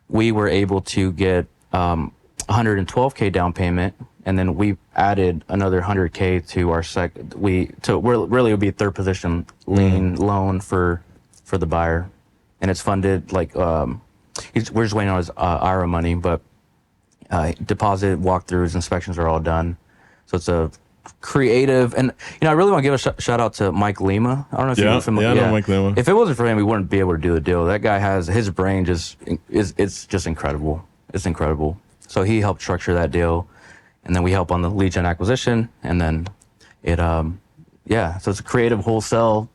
we were able to get 112K down payment, and then we added another 100K to our really it would be a third position lien loan for the buyer, and it's funded like we're just waiting on his IRA money, but deposit, walkthroughs, inspections are all done. So it's a creative, and I really want to give a shout out to Mike Lima. I don't know if you're familiar. Yeah, I know Mike Lima. If it wasn't for him, we wouldn't be able to do the deal. That guy has his brain it's just incredible. It's incredible. So he helped structure that deal, and then we help on the lead gen acquisition, and then it so it's a creative wholesale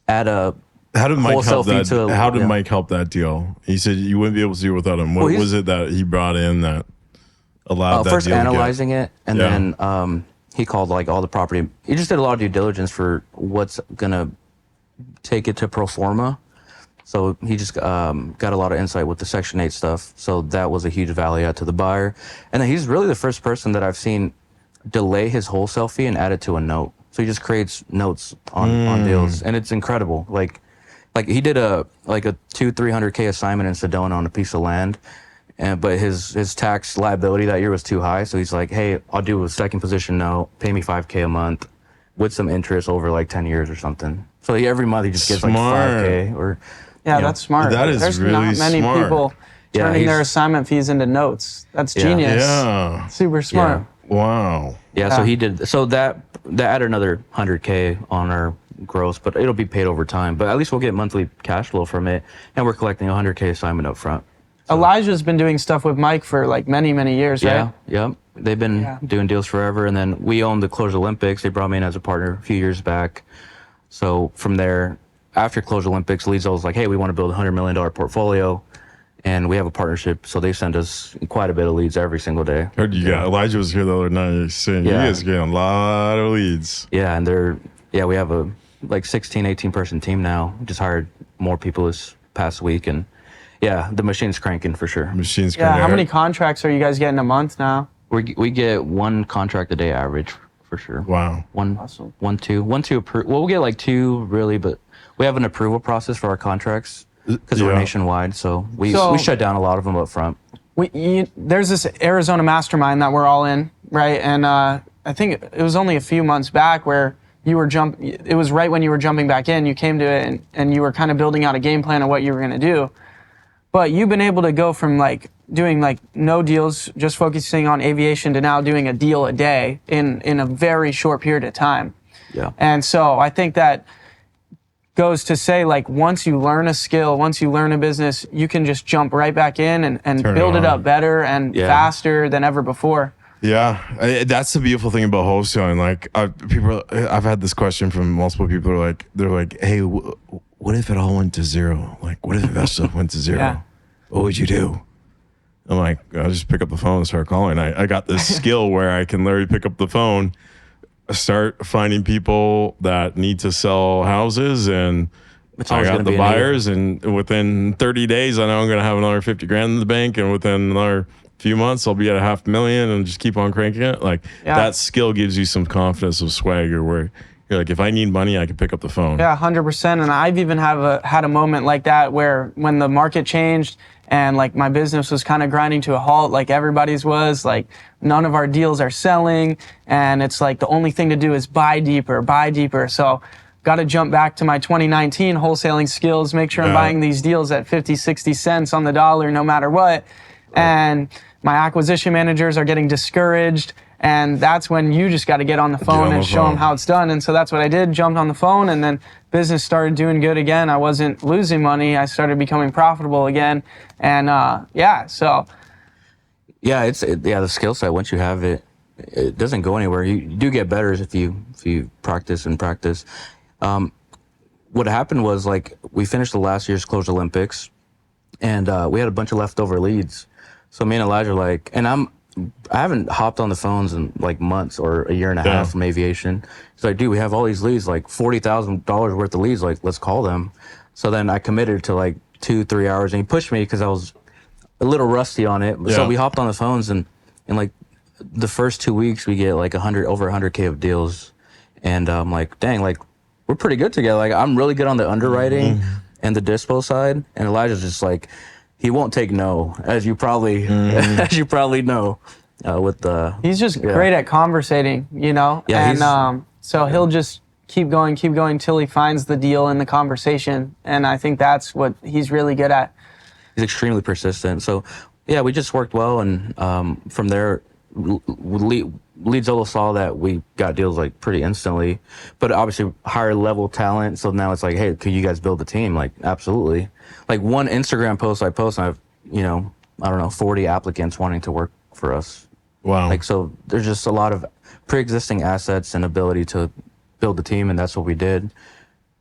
at a How did Mike help that? How did yeah. Mike help that deal? He said you wouldn't be able to do it without him. What was it that he brought in that allowed that first deal analyzing it, and Yeah. then he called like all the property. He just did a lot of due diligence for what's gonna take it to pro forma. So he just got a lot of insight with the Section 8 stuff. So that was a huge value add to the buyer. And then he's really the first person that I've seen delay his wholesale fee and add it to a note. So he just creates notes on deals, and it's incredible. Like he did a 200-300K assignment in Sedona on a piece of land, but his tax liability that year was too high. So he's like, hey, I'll do a second position note, pay me $5K a month with some interest over like 10 years or something. So every month he just gets like $5K or. Yeah, that's smart. That is There's really not many smart. people Yeah, turning their he's- assignment fees into notes. That's Yeah. genius. Yeah. Super smart. Wow. Yeah, so he did. So that added another 100K on our gross, but it'll be paid over time. But at least we'll get monthly cash flow from it, and we're collecting a 100K assignment up front. Elijah's been doing stuff with Mike for like many, many years, Yeah, right? yep. They've been doing deals forever, and then we own the Closure Olympics. They brought me in as a partner a few years back. So from there, after Closure Olympics, Leads was like, hey, we want to build a $100 million portfolio, and we have a partnership. So they send us quite a bit of leads every single day. Heard you got Elijah was here the other night saying you Yeah. guys are getting a lot of leads. Yeah, and we have a 16, 18 person team now. Just hired more people this past week, and yeah, the machine's cranking for sure. Machines Yeah. coming How out. many contracts are you guys getting a month now? We get one contract a day average for sure. Wow. Awesome. One, two approved. Well, we'll get like two really, but we have an approval process for our contracts because we're Yeah. nationwide. So we So- shut down a lot of them up front. There's this Arizona mastermind that we're all in, right? And I think it was only a few months back where you were it was right when you were jumping back in, you came to it and you were kind of building out a game plan of what you were going to do. But you've been able to go from like doing like no deals, just focusing on aviation, to now doing a deal a day in a very short period of time. Yeah. And so I think that goes to say, like, once you learn a skill, once you learn a business, you can just jump right back in and Turn it build it on. up better and Yeah. faster than ever before. Yeah, that's the beautiful thing about wholesaling. Like, I've had this question from multiple people. They're like, "Hey, what if it all went to zero? Like, what if Investorlift went to zero? Yeah. What would you do?" I'm like, "I'll just pick up the phone and start calling." I got this skill where I can literally pick up the phone, start finding people that need to sell houses, and It's I always got gonna the be a need. buyers. And within 30 days, I know I'm going to have another 50 grand in the bank, and within another few months I'll be at $500,000 and just keep on cranking it. Like, that skill gives you some confidence of swagger where you're like, if I need money, I can pick up the phone. Yeah, 100%. And I've even had a moment like that where when the market changed and like my business was kind of grinding to a halt, like everybody's was, like none of our deals are selling, and it's like the only thing to do is buy deeper. So got to jump back to my 2019 wholesaling skills, make sure I'm buying these deals at 50, 60 cents on the dollar no matter what. And my acquisition managers are getting discouraged, and that's when you just got to get on the phone and show them how it's done. And so that's what I did, jumped on the phone, and then business started doing good again. I wasn't losing money. I started becoming profitable again. And so Yeah, the skill set. Once you have it, it doesn't go anywhere. You do get better if you practice and practice. What happened was, like, we finished the last year's Closure Olympics, and we had a bunch of leftover leads. So me and Elijah are like, and I haven't hopped on the phones in like months or a year and a half from aviation. He's like, dude, we have all these leads, like $40,000 worth of leads. Like, let's call them. So then I committed to like 2-3 hours, and he pushed me because I was a little rusty on it. So we hopped on the phones, and in like the first 2 weeks, we get like over 100K of deals. And I'm like, dang, like we're pretty good together. Like, I'm really good on the underwriting and the dispo side. And Elijah's just like, he won't take no, as you probably know. with the. He's just great at conversating, you know? Yeah, and so he'll just keep going till he finds the deal in the conversation. And I think that's what he's really good at. He's extremely persistent. So, yeah, we just worked well, and from there, Lead Zolo saw that we got deals like pretty instantly, but obviously higher level talent. So now it's like, hey, could you guys build a team? Like, absolutely. Like one Instagram post I post, and I have, I don't know, 40 applicants wanting to work for us. Wow. Like, so there's just a lot of pre-existing assets and ability to build a team, and that's what we did.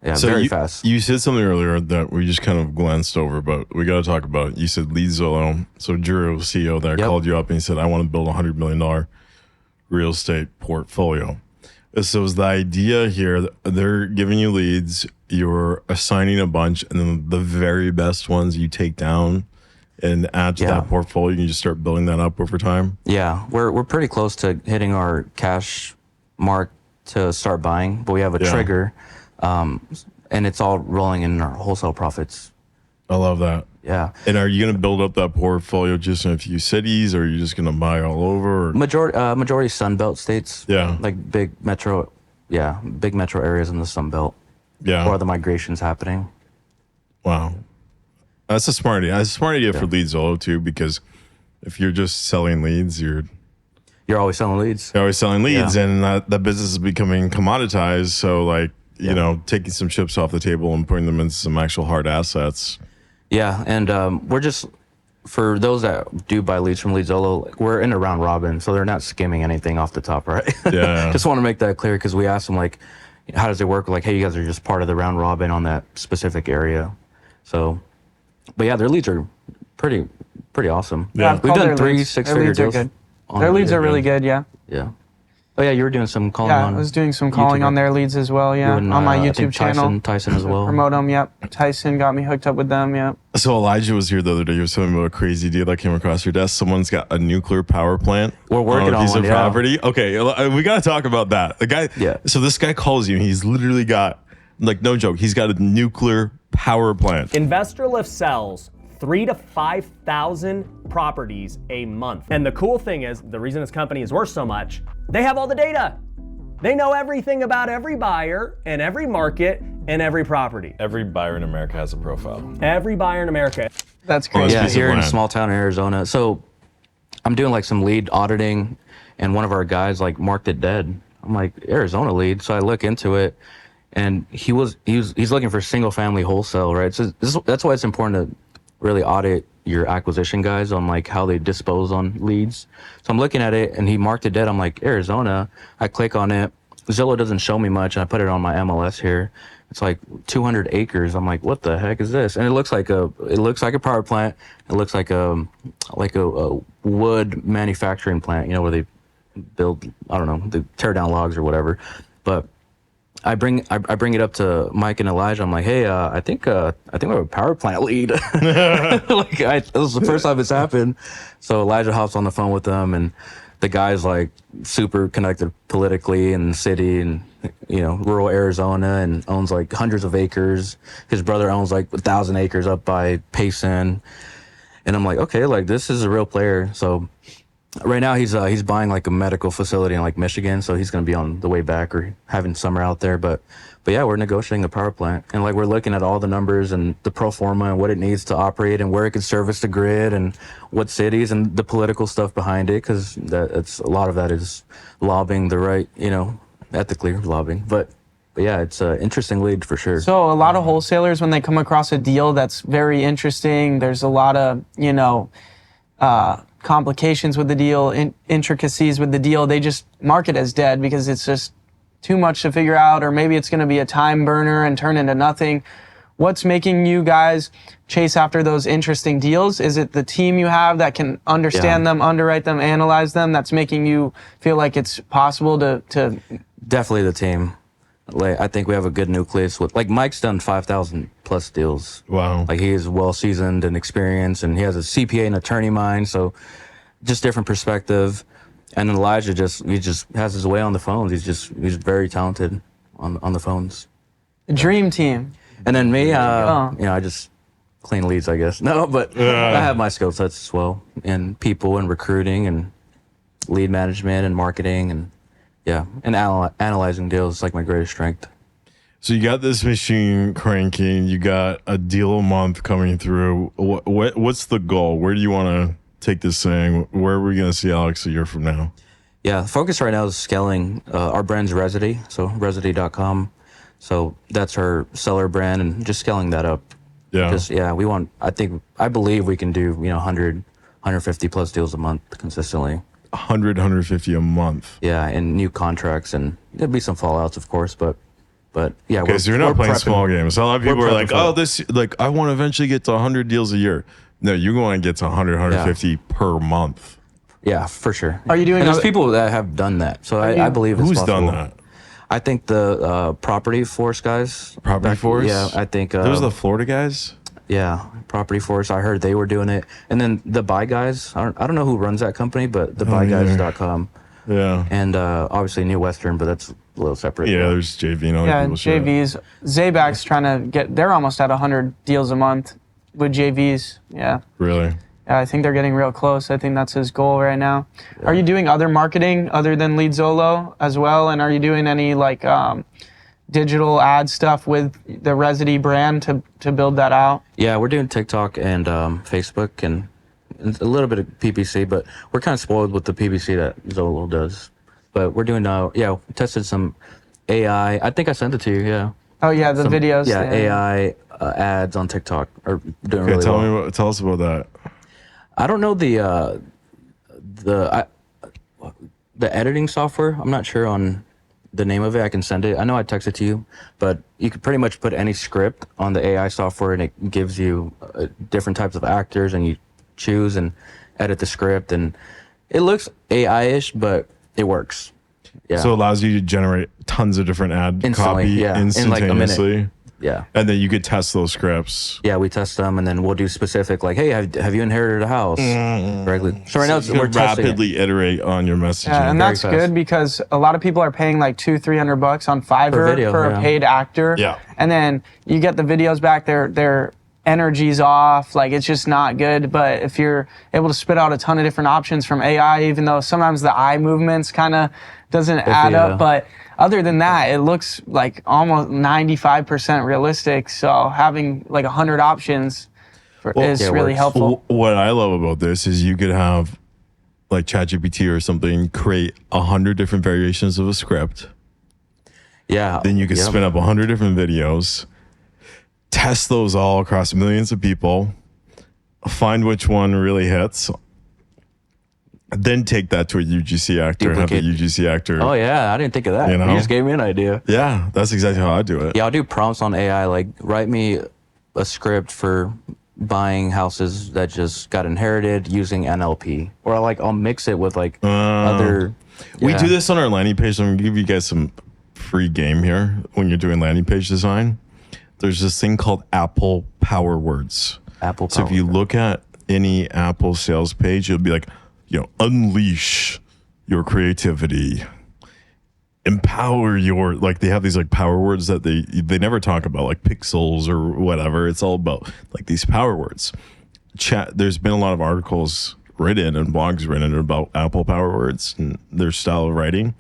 Yeah, so very fast. You said something earlier that we just kind of glanced over, but we got to talk about it. You said Lead Zolo. So Juro, CEO there, called you up and he said, I want to build a $100 million real estate portfolio. So is the idea here that they're giving you leads, you're assigning a bunch, and then the very best ones you take down and add to that portfolio. You can just start building that up over time. Yeah, we're pretty close to hitting our cash mark to start buying, but we have a trigger, and it's all rolling in our wholesale profits. I love that. Yeah. And are you going to build up that portfolio just in a few cities, or are you just going to buy all over? Or? Majority Sun Belt states. Yeah. Like big metro areas in the Sun Belt. Yeah. Where the migration's happening. Wow. That's a smart idea. That's a smart idea for Lead Zolo too, because if you're just selling leads, you're always selling leads. You're always selling leads, and that business is becoming commoditized. So like, you know, taking some chips off the table and putting them into some actual hard assets. Yeah, and we're just, for those that do buy leads from Lead Zolo, we're in a round robin, so they're not skimming anything off the top, right? Yeah. Just want to make that clear, because we asked them, like, how does it work? Like, hey, you guys are just part of the round robin on that specific area. So, but yeah, their leads are pretty awesome. Yeah, we've done their 3 leads. six-figure Their deals. leads are good. Their leads are really good, yeah. Yeah. Oh yeah, you were doing some calling Yeah, on. I was doing some calling YouTube. on their leads as well, yeah. And, on my I YouTube think channel. Tyson as well. Promote them, yep. Tyson got me hooked up with them, yep. So Elijah was here the other day. He was telling me about a crazy deal that came across your desk. Someone's got a nuclear power plant. We're working on a piece on of one, yeah. property. Okay, we got to talk about that. The guy. Yeah. So this guy calls you, and he's literally got, like, no joke, he's got a nuclear power plant. Investorlift sells 3,000 to 5,000 properties a month. And the cool thing is, the reason this company is worth so much, they have all the data. They know everything about every buyer and every market and every property. Every buyer in America has a profile. Every buyer in America. That's crazy. Yeah, piece of here in land. small town Arizona. So I'm doing like some lead auditing, and one of our guys like marked it dead. I'm like, Arizona lead. So I look into it, and he's looking for single family wholesale, right? So that's why it's important to really audit your acquisition guys on like how they dispose on leads. So I'm looking at it, and he marked it dead. I'm like, Arizona. I click on it. Zillow doesn't show me much, and I put it on my MLS here. It's like 200 acres. I'm like, what the heck is this? And it looks like a power plant. It looks like a wood manufacturing plant, you know, where they build, I don't know, they tear down logs or whatever. But I bring it up to Mike and Elijah. I'm like, hey, I think we have a power plant lead. This was the first time it's happened. So Elijah hops on the phone with them, and the guy's like super connected politically in the city and, you know, rural Arizona, and owns like hundreds of acres. His brother owns like 1,000 acres up by Payson. And I'm like, okay, like this is a real player. So right now he's buying like a medical facility in like Michigan. So he's going to be on the way back or having summer out there. But yeah, we're negotiating a power plant, and like we're looking at all the numbers and the pro forma and what it needs to operate and where it can service the grid and what cities and the political stuff behind it, because it's a lot of that is lobbying the right, you know, ethically lobbying. But yeah, it's an interesting lead for sure. So a lot of wholesalers, when they come across a deal that's very interesting, there's a lot of, you know, complications with the deal, intricacies with the deal, they just mark it as dead because it's just too much to figure out, or maybe it's going to be a time burner and turn into nothing. What's making you guys chase after those interesting deals? Is it the team you have that can understand them, underwrite them, analyze them, that's making you feel like it's possible to... Definitely the team. Like, I think we have a good nucleus with, like, Mike's done 5,000 plus deals. Wow. Like, he is well seasoned and experienced, and he has a CPA and attorney mind, so just different perspective. And then Elijah he just has his way on the phones. He's very talented on the phones. Dream team. And then me, you know, I just clean leads, I guess. No, but I have my skill sets as well in people and recruiting and just lead management and marketing and analyzing deals is like my greatest strength. So you got this machine cranking. You got a deal a month coming through. What's the goal? Where do you want to take this thing? Where are we going to see Alex a year from now? Yeah, the focus right now is scaling. Our brand's Resity, so Resity.com. So that's our seller brand, and just scaling that up. Yeah. We want. I believe we can do 100, 150 plus deals a month consistently. 100, 150 a month. Yeah, and new contracts, and there'll be some fallouts, of course, but yeah. Okay, so you're not playing small games. A lot of people are like, prepping I want to eventually get to 100 deals a year. No, you're going to get to 100, 150 per month. Yeah, for sure. Are you doing And there's other- people that have done that, so I believe it's Who's possible. done that? I think the Property Force guys. Property Force? Yeah, I think. Those are the Florida guys? Yeah, Property Force. I heard they were doing it, and then the Buy Guys. I don't know who runs that company, but the buyguys.com. Yeah. And obviously New Western, but that's a little separate. Yeah, there's JV and other Yeah, people. shit. JVs. Zaybac's trying to get. They're almost at 100 deals a month with JVs. Yeah. Really? Yeah, I think they're getting real close. I think that's his goal right now. Are you doing other marketing other than Lead Zolo as well? And are you doing any like digital ad stuff with the Resity brand to build that out? Yeah, we're doing TikTok and Facebook and a little bit of PPC, but we're kind of spoiled with the PPC that Zolo does. But we're doing we tested some AI. I think I sent it to you. Yeah. Oh yeah, the videos. Yeah, AI ads on TikTok are doing Okay, really well. tell us about that. I don't know the editing software. I'm not sure on the name of it. I can send it. I know I texted to you, but you could pretty much put any script on the AI software, and it gives you different types of actors, and you choose and edit the script, and it looks AI-ish, but it works. Yeah. So it allows you to generate tons of different ad Instantly, copy yeah, in like a minute. instantaneously. Yeah. And then you could test those scripts. Yeah, we test them, and then we'll do specific, like, hey, have you inherited a house? Directly. So right now You we're can testing it. rapidly iterate on your messaging. Yeah, and very that's fast. good because a lot of people are paying like $200-300 on Fiverr video, for a yeah. paid actor. Yeah. And then you get the videos back, their energy's off, like it's just not good. But if you're able to spit out a ton of different options from AI, even though sometimes the eye movements kind of doesn't add yeah. up, but other than that, it looks like almost 95% realistic. So having like 100 options is yeah, really works. helpful. What I love about this is you could have like ChatGPT or something create 100 different variations of a script. Yeah. Then you could spin up 100 different videos, test those all across millions of people, find which one really hits, then take that to a UGC actor and have the Duplicate. UGC actor. Oh yeah, I didn't think of that. You know? You just gave me an idea. Yeah, that's exactly how I do it. Yeah, I'll do prompts on AI, like write me a script for buying houses that just got inherited using NLP, or I'll mix it with like other. We yeah. do this on our landing page. I'm going to give you guys some free game here when you're doing landing page design. There's this thing called Apple Power Words. Apple. So if you look at any Apple sales page, it'll be like, unleash your creativity, empower your, like they have these like power words that they never talk about, like pixels or whatever. It's all about like these power words. There's been a lot of articles written and blogs written about Apple Power Words and their style of writing.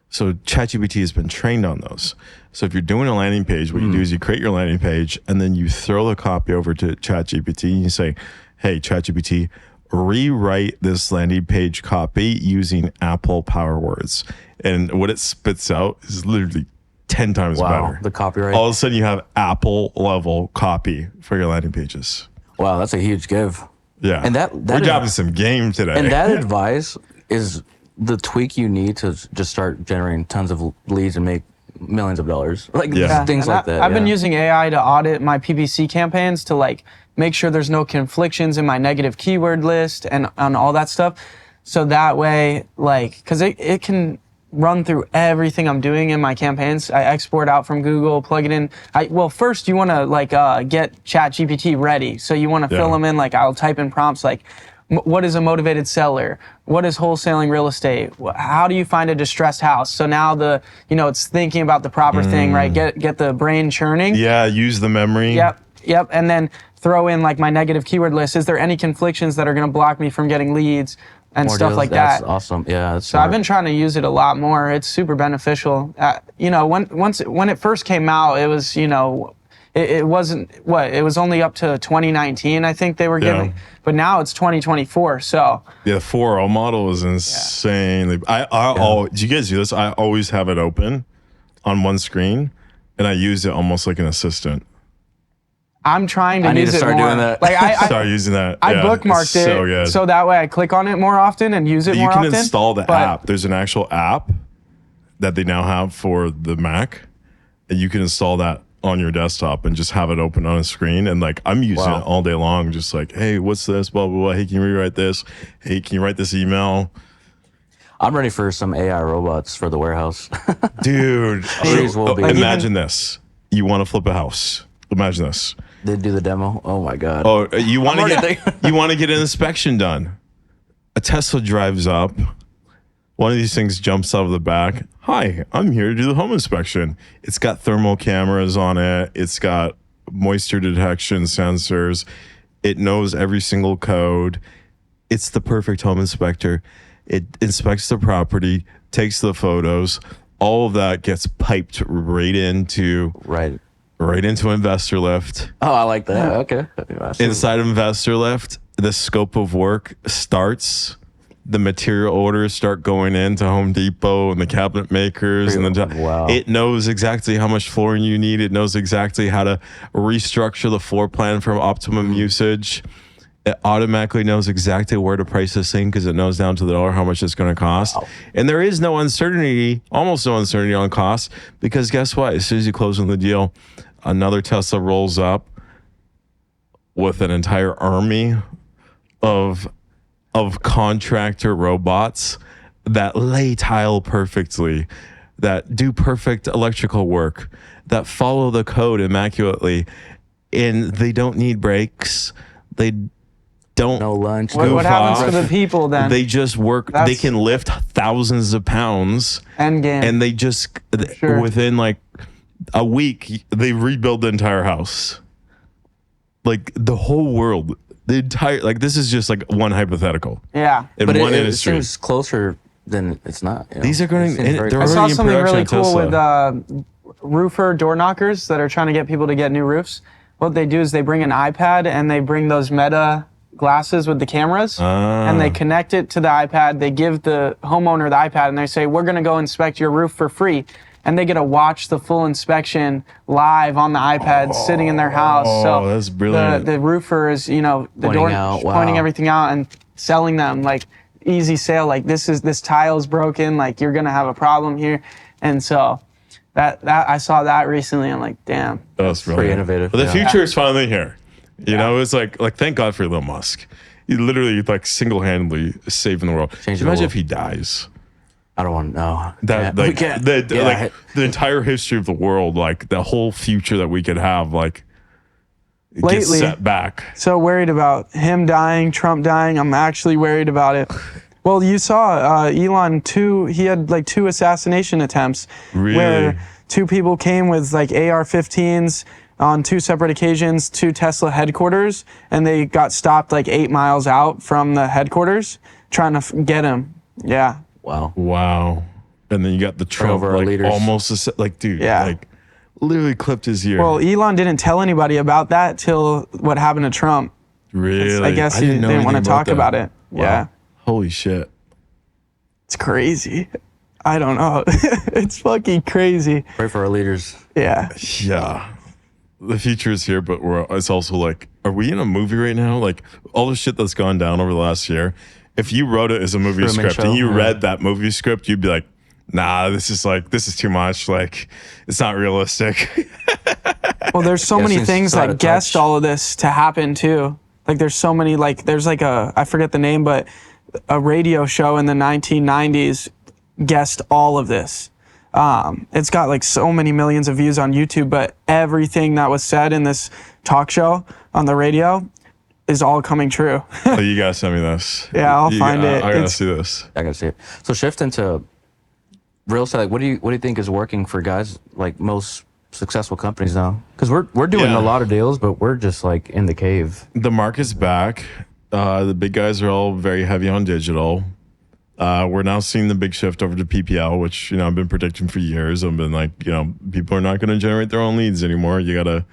So ChatGPT has been trained on those. So if you're doing a landing page, what you do is you create your landing page and then you throw the copy over to ChatGPT and you say, hey, ChatGPT, rewrite this landing page copy using Apple Power Words. And what it spits out is literally 10 times Wow, better. the copyright. All of a sudden you have Apple level copy for your landing pages. Wow, that's a huge give. Yeah. And that we're is- dropping some game today. And that advice is the tweak you need to just start generating tons of leads and make millions of dollars. Like Yeah. things And like that. I've been yeah. using AI to audit my PPC campaigns to like make sure there's no conflictions in my negative keyword list and on all that stuff. So that way, like, cause it can run through everything I'm doing in my campaigns. I export out from Google, plug it in. First you want to like get ChatGPT ready. So you want to fill Yeah. them in. Like I'll type in prompts like, what is a motivated seller? What is wholesaling real estate? How do you find a distressed house? So now it's thinking about the proper thing, right? Get the brain churning. yeah, use the memory. Yep. And then throw in like my negative keyword list. Is there any conflictions that are going to block me from getting leads? and More stuff deals? like That's that. awesome. Yeah, that's So I've smart. been trying to use it a lot more. It's super beneficial. You know, when it first came out, it was, you know, it wasn't it was only up to 2019, I think they were giving, but now it's 2024. So Yeah, the 4.0 model is insane. Do you guys do this? I always have it open on one screen, and I use it almost like an assistant. I'm trying to I need use to it start more. doing that. Like I Start using that. I Yeah, bookmarked it's so it good. so that way I click on it more often and use it You more can often. install the but- app. There's an actual app that they now have for the Mac, and you can install that on your desktop and just have it open on a screen. And like I'm using it all day long, just like, hey, what's this? Blah blah blah. Hey, can you rewrite this? Hey, can you write this email? I'm ready for some AI robots for the warehouse. Dude, These will be- Like, imagine this. You want to flip a house. Imagine this. They do the demo. Oh my god. Oh, you want to already get you want to get an inspection done. A Tesla drives up. One of these things jumps out of the back. Hi, I'm here to do the home inspection. It's got thermal cameras on it. It's got moisture detection sensors. It knows every single code. It's the perfect home inspector. It inspects the property, takes the photos. All of that gets piped right into Right. Investorlift. Oh, I like that. Okay. Inside Investorlift, the scope of work starts. The material orders start going into Home Depot and the cabinet makers, and Wow. it knows exactly how much flooring you need. It knows exactly how to restructure the floor plan for optimum usage. It automatically knows exactly where to price this thing because it knows down to the dollar how much it's going to cost. And there is no uncertainty, almost no uncertainty on cost, because guess what? As soon as you close on the deal, another Tesla rolls up with an entire army of contractor robots that lay tile perfectly, that do perfect electrical work, that follow the code immaculately, and they don't need breaks. They don't No lunch. What goof happens off. to the people then? They just work. They That's- can lift thousands of pounds, End game. and they just sure. within like a week they rebuild the entire house. Like the whole world, the entire like this is just like one hypothetical yeah. in But one it industry. seems closer than it's not. You know? These are going. It seems very They're I close. saw already in something production really at cool Tesla. with roofer door knockers that are trying to get people to get new roofs. What they do is they bring an iPad and they bring those Meta glasses with the cameras and they connect it to the iPad. They give the homeowner the iPad and they say, we're going to go inspect your roof for free. And they get to watch the full inspection live on the iPad sitting in their house. So that's brilliant. The roofer is, you know, the Pointing door out, pointing wow. everything out and selling them like easy sale. Like this tile is broken. Like you're going to have a problem here. And so that I saw that recently. I'm like, damn. That's pretty innovative, But the yeah. future is finally here. You know, it's like thank God for Elon Musk. He literally like single-handedly saving the world. Changing the Imagine world. if he dies. I don't want to know. That We like can't. the Yeah, like the entire history of the world, like the whole future that we could have, like it gets Lately- set back. So worried about him dying, Trump dying. I'm actually worried about it. Well, you saw Elon he had like 2 assassination attempts Really? where 2 people came with like AR-15s on 2 separate occasions to Tesla headquarters, and they got stopped like 8 miles out from the headquarters trying to get him. Yeah. Wow. Wow. And then you got the Trump over our like leaders. almost like dude, Yeah. like literally clipped his ear. Well, Elon didn't tell anybody about that till what happened to Trump. really? I guess he didn't know didn't want to anything talk that. about it. Wow. Yeah. Holy shit. It's crazy. I don't know. It's fucking crazy. Pray for our leaders. Yeah. Yeah. The future is here, but it's also like, are we in a movie right now? Like all the shit that's gone down over the last year. If you wrote it as a movie Truman script and Show, you yeah. read that movie script, you'd be like, nah, this is too much. Like, it's not realistic. Well, there's so Yeah, many since things it's out that of guessed touch. all of this to happen too. Like there's so many there's like I forget the name, but a radio show in the 1990s guessed all of this. It's got like so many millions of views on YouTube, but everything that was said in this talk show on the radio is all coming true. Oh, you gotta send me this. Yeah, I'll find it. I gotta It's- see this. I gotta see it. So shift into real estate. Like, what do you think is working for guys like most successful companies now? Because we're doing Yeah. a lot of deals, but we're just like in the cave. The market's back. The big guys are all very heavy on digital. We're now seeing the big shift over to PPL, which, I've been predicting for years. I've been like, people are not going to generate their own leads anymore. You got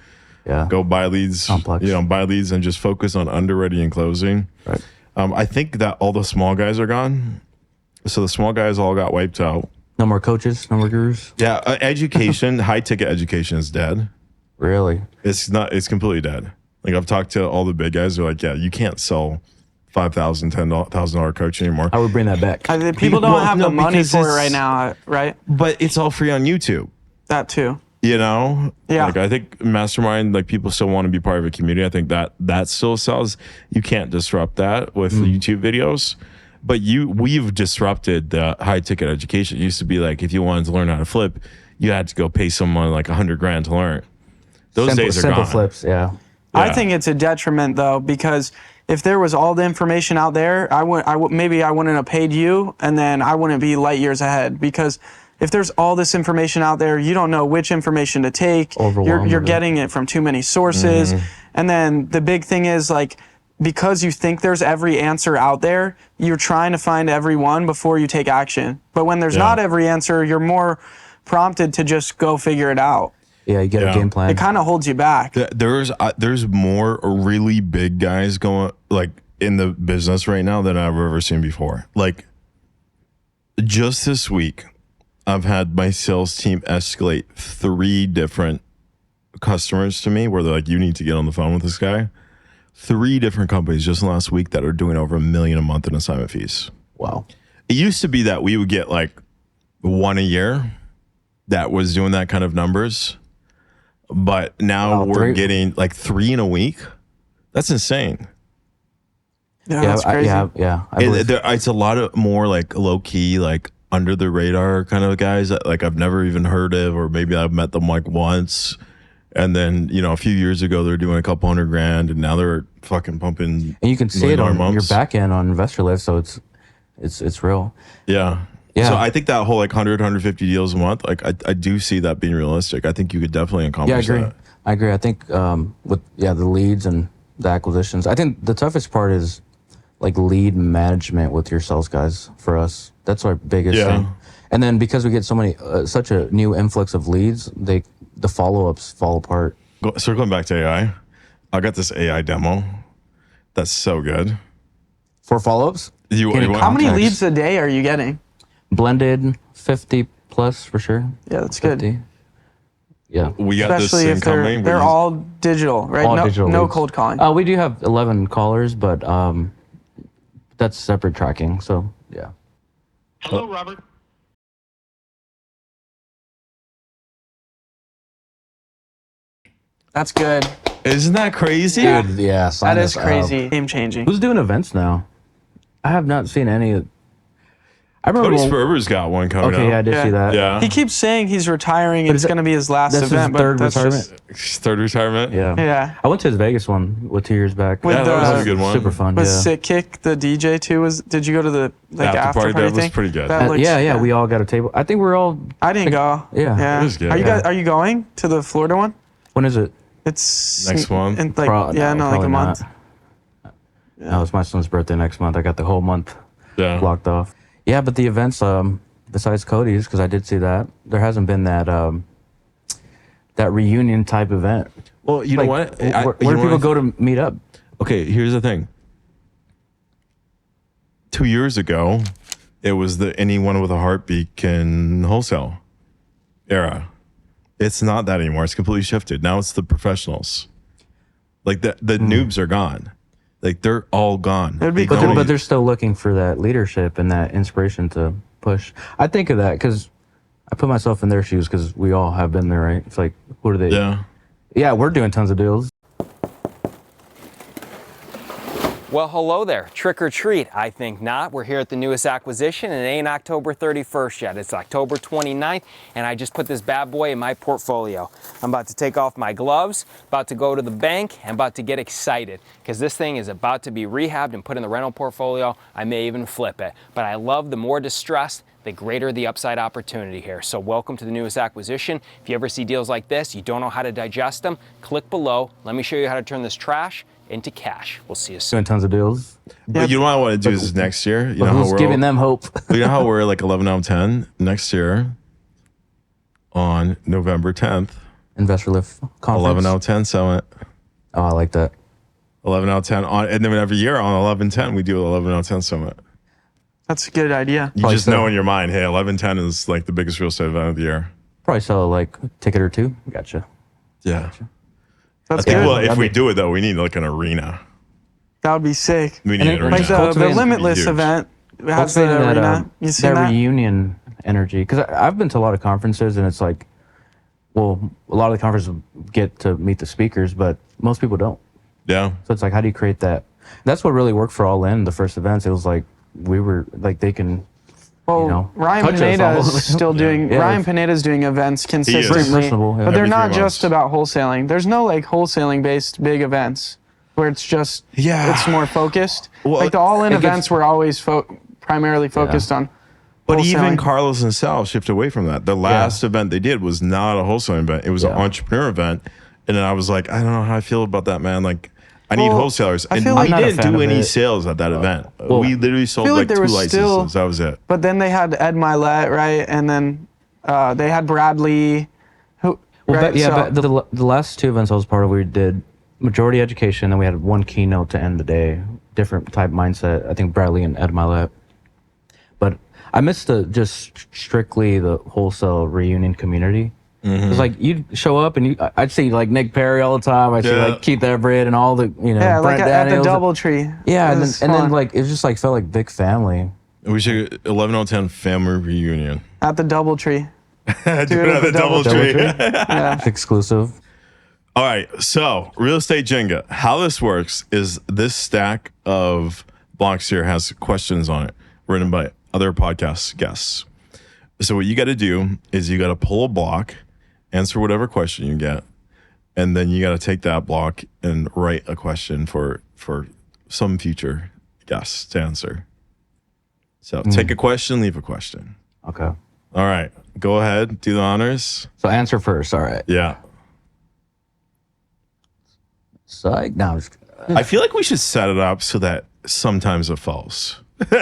to go buy leads, Complex. buy leads and just focus on underwriting and closing. Right. I think that all the small guys are gone. So the small guys all got wiped out. No more coaches, no more gurus. Yeah. Education, high ticket education is dead. Really? It's completely dead. Like I've talked to all the big guys. They're like, yeah, you can't sell $5,000, $10,000 coach anymore. I would bring that back. People don't have the money because for it it's- right now, right? But it's all free on YouTube. That too. Yeah. Yeah. I think Mastermind, people still want to be part of a community. I think that still sells. You can't disrupt that with the YouTube videos. But we've disrupted the high ticket education. It used to be like if you wanted to learn how to flip, you had to go pay someone like $100,000 to learn. Those days are simple gone. flips, yeah. I Yeah. think it's a detriment though, because if there was all the information out there, maybe I wouldn't have paid you, and then I wouldn't be light years ahead. Because if there's all this information out there, you don't know which information to take. Overwhelmed You're with it. getting it from too many sources, and then the big thing is because you think there's every answer out there, you're trying to find every one before you take action. But when there's not every answer, you're more prompted to just go figure it out. Yeah, you get a game plan. It kind of holds you back. There's more really big guys going in the business right now than I've ever seen before. Like just this week, I've had my sales team escalate 3 different customers to me where they're like, you need to get on the phone with this guy. 3 different companies just last week that are doing over $1 million a month in assignment fees. Wow. It used to be that we would get 1 a year that was doing that kind of numbers. But now Wow, we're 3. getting 3 in a week. That's insane. Yeah, that's crazy. Yeah. I believe- It's a lot of more low key, under the radar kind of guys that I've never even heard of, or maybe I've met them once. And then, a few years ago, they're doing a couple $100,000 and now they're fucking pumping. and you can see it on $1,000,000 your back end on Investorlift, so it's real. Yeah. Yeah. So I think that whole 100, 150 deals a month, I do see that being realistic. I think you could definitely Yeah, I accomplish agree. that. I agree. I think with the leads and the acquisitions, I think the toughest part is lead management with your sales guys for us. That's our biggest Yeah. thing. And then because we get so many, such a new influx of leads, the follow-ups fall apart. Circling back to AI, I got this AI demo. That's so good. For follow-ups, You Getting want- How many Context. leads a day are you getting? blended 50 plus for sure. Yeah, that's good. 50. Yeah. we got Especially this if thing coming. they're all digital, right? All no, digital no leads. cold calling. We do have 11 callers, but that's separate tracking. So yeah. Hello, Robert. That's good. Isn't that crazy? Dude, yeah. Sign That is us up. crazy. Game changing. Who's doing events now? I have not seen any. I remember. Cody Sperber's got one coming Okay, yeah, I out. did see that. Yeah. He keeps saying he's retiring. is It's that- going to be his last That's event, his third but that's retirement. just Third retirement. Yeah. yeah. I went to his Vegas one 2 years back. With Yeah, that was a good one. Super fun. Was yeah. Sick Kick the DJ too? Did you go to the after party That was thing? pretty good. That looked- Yeah. We all got a table. I think we're all. I didn't go. Yeah. It was good. Are you Yeah. guys? Are you going to the Florida one? When is it? It's Next month? In Probably a not. month. No, it's my son's birthday next month. I got the whole month Yeah. blocked off. Yeah, but the events, besides Cody's, because I did see that, there hasn't been that that reunion type event. Well, you know what? Where do people go to meet up? Okay, here's the thing. 2 years ago, it was the anyone with a heartbeat can wholesale era. It's not that anymore. It's completely shifted. Now it's the professionals. The noobs are gone. They're all gone. It'd be They don't- But they're still looking for that leadership and that inspiration to push. I think of that because I put myself in their shoes because we all have been there, right? It's like, what are they? Yeah. Yeah, we're doing tons of deals. Well, hello there. Trick or treat? I think not. We're here at the newest acquisition, and it ain't October 31st yet. It's October 29th, and I just put this bad boy in my portfolio. I'm about to take off my gloves, about to go to the bank, and about to get excited because this thing is about to be rehabbed and put in the rental portfolio. I may even flip it. But I love the more distressed, the greater the upside opportunity here. So welcome to the newest acquisition. If you ever see deals like this, you don't know how to digest them, click below. Let me show you how to turn this trash into cash. We'll see you soon. Doing tons of deals. But you know what I want to do is next year. You But know how who's we're giving them hope? you know how we're like 11 out of 10 next year on November 10th. Investorlift conference. 11 out of 10 summit. Oh, I like that. 11 out of 10 on, and then every year on 11/10 we do 11 out of 10 summit. That's a good idea. You Probably just so. know in your mind, hey, 11/10 is like the biggest real estate event of the year. Probably sell like a ticket or two. Gotcha. Yeah. That's I think, good. well, if we do it though, we need like an arena. That would be sick. We need And an it- arena. Like the Cultivating- Limitless Huge. event has the Cultivating arena. You seen that that? reunion energy. Because I've been to a lot of conferences, and it's like, well, a lot of the conferences get to meet the speakers, but most people don't. Yeah. So it's like, how do you create that? That's what really worked for All In, the first events. It was like, we were like, they can, Well, you know, Ryan touch us Pineda almost. is still doing. Yeah. Ryan Pineda's doing events consistently, Very personable, yeah. but they're Every not 3 just months. about wholesaling. There's no like wholesaling based big events where it's just it's more focused. Well, like the all-in it gets- events were always primarily focused on. But even wholesaling. Carlos and Sal shifted away from that. The last event they did was not a wholesaling event. It was an Yeah. entrepreneur event. And then I was like, I don't know how I feel about that, man. Like, I need Well, wholesalers. I And feel we like- I'm not a didn't fan do of any it. sales at that event. well, We literally sold feel like like there 2 was licenses. still- That was it. But then they had Ed Milet, right? And then they had Bradley. Who? Well, right? but, yeah, So- but the last two events I was part of, we did majority education, then we had one keynote to end the day, different type mindset. I think Bradley and Ed Milet. But I missed the just strictly the wholesale reunion community. It's like you'd show up and I'd see like Nick Perry all the time. I'd see Yeah. like Keith Everett and all the yeah, like Brent at the Daniels. DoubleTree. Yeah, It and was then fun. like it was just like felt like big family. We should 11 on 10 family reunion. At the DoubleTree. Do it at the DoubleTree. DoubleTree. Yeah. Exclusive. All right, so real estate Jenga. How this works is this stack of blocks here has questions on it written by other podcast guests. So what you got to do is you got to pull a block, answer whatever question you get, and then you got to take that block and write a question for some future guests to answer. So take a question, leave a question. Okay. All right, go ahead, do the honors. So answer first. All right. Yeah. Psych. No, I'm just, I feel like we should set it up so that sometimes it falls. All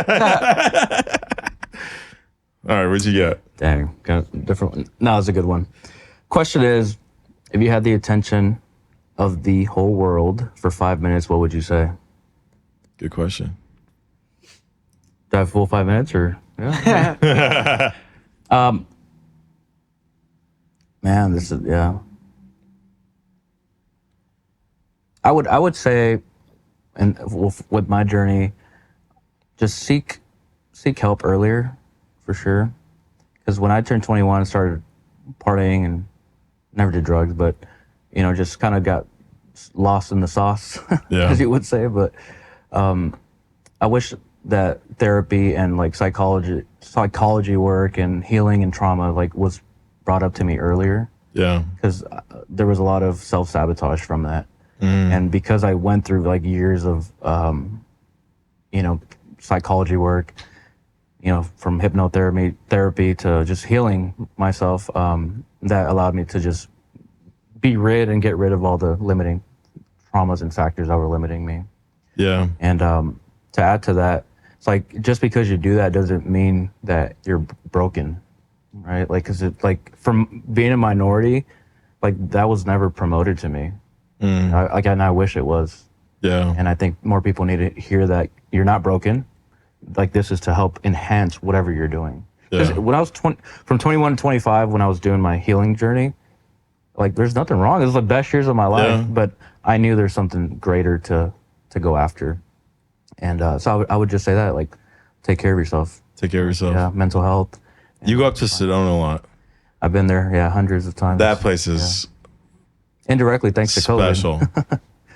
right, what'd you get? dang, got a different one. No, it's a good one. Question is, if you had the attention of the whole world for 5 minutes, what would you say? Good question. Do I have full 5 minutes or? Yeah. Man, this is yeah. I would say, and with my journey, just seek help earlier, for sure. Because when I turned 21, I started partying and never did drugs, but just kind of got lost in the sauce, Yeah. as you would say. But I wish that therapy and like psychology work and healing and trauma was brought up to me earlier, Yeah. because there was a lot of self-sabotage from that. And because I went through like years of psychology work, from hypnotherapy to just healing myself, that allowed me to just be and get rid of all the limiting traumas and factors that were limiting me. Yeah. And to add to that, it's like just because you do that doesn't mean that you're broken, right? Like, cause from being a minority, like that was never promoted to me. And I wish it was. Yeah. And I think more people need to hear that you're not broken. Like this is to help enhance whatever you're doing. 'Cause Yeah. when I was from 21 to 25, when I was doing my healing journey, like there's nothing wrong. It was the best years of my life, Yeah. but I knew there's something greater to go after. And so I would just say that, like, take care of yourself. Take care of yourself. Yeah, mental health. You go up to Sedona a lot. I've been there, yeah, hundreds of times. That place is indirectly thanks to COVID. special.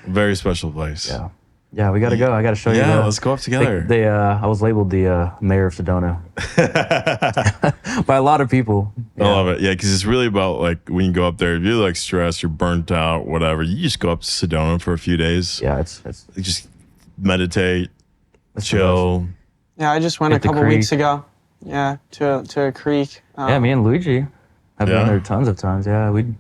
Very special place. Yeah. Yeah, we gotta go. I gotta show you. Yeah, the- let's go up together. I was labeled the mayor of Sedona by a lot of people. I love it. Yeah, because it's really about like when you go up there, if you're like stressed, you're burnt out, whatever, you just go up to Sedona for a few days. Yeah, it's You just meditate, the chill. Yeah, I just went Hit a the couple weeks creek. ago. Yeah, to a creek. Yeah, me and Luigi have Yeah. been there tons of times. Yeah, we've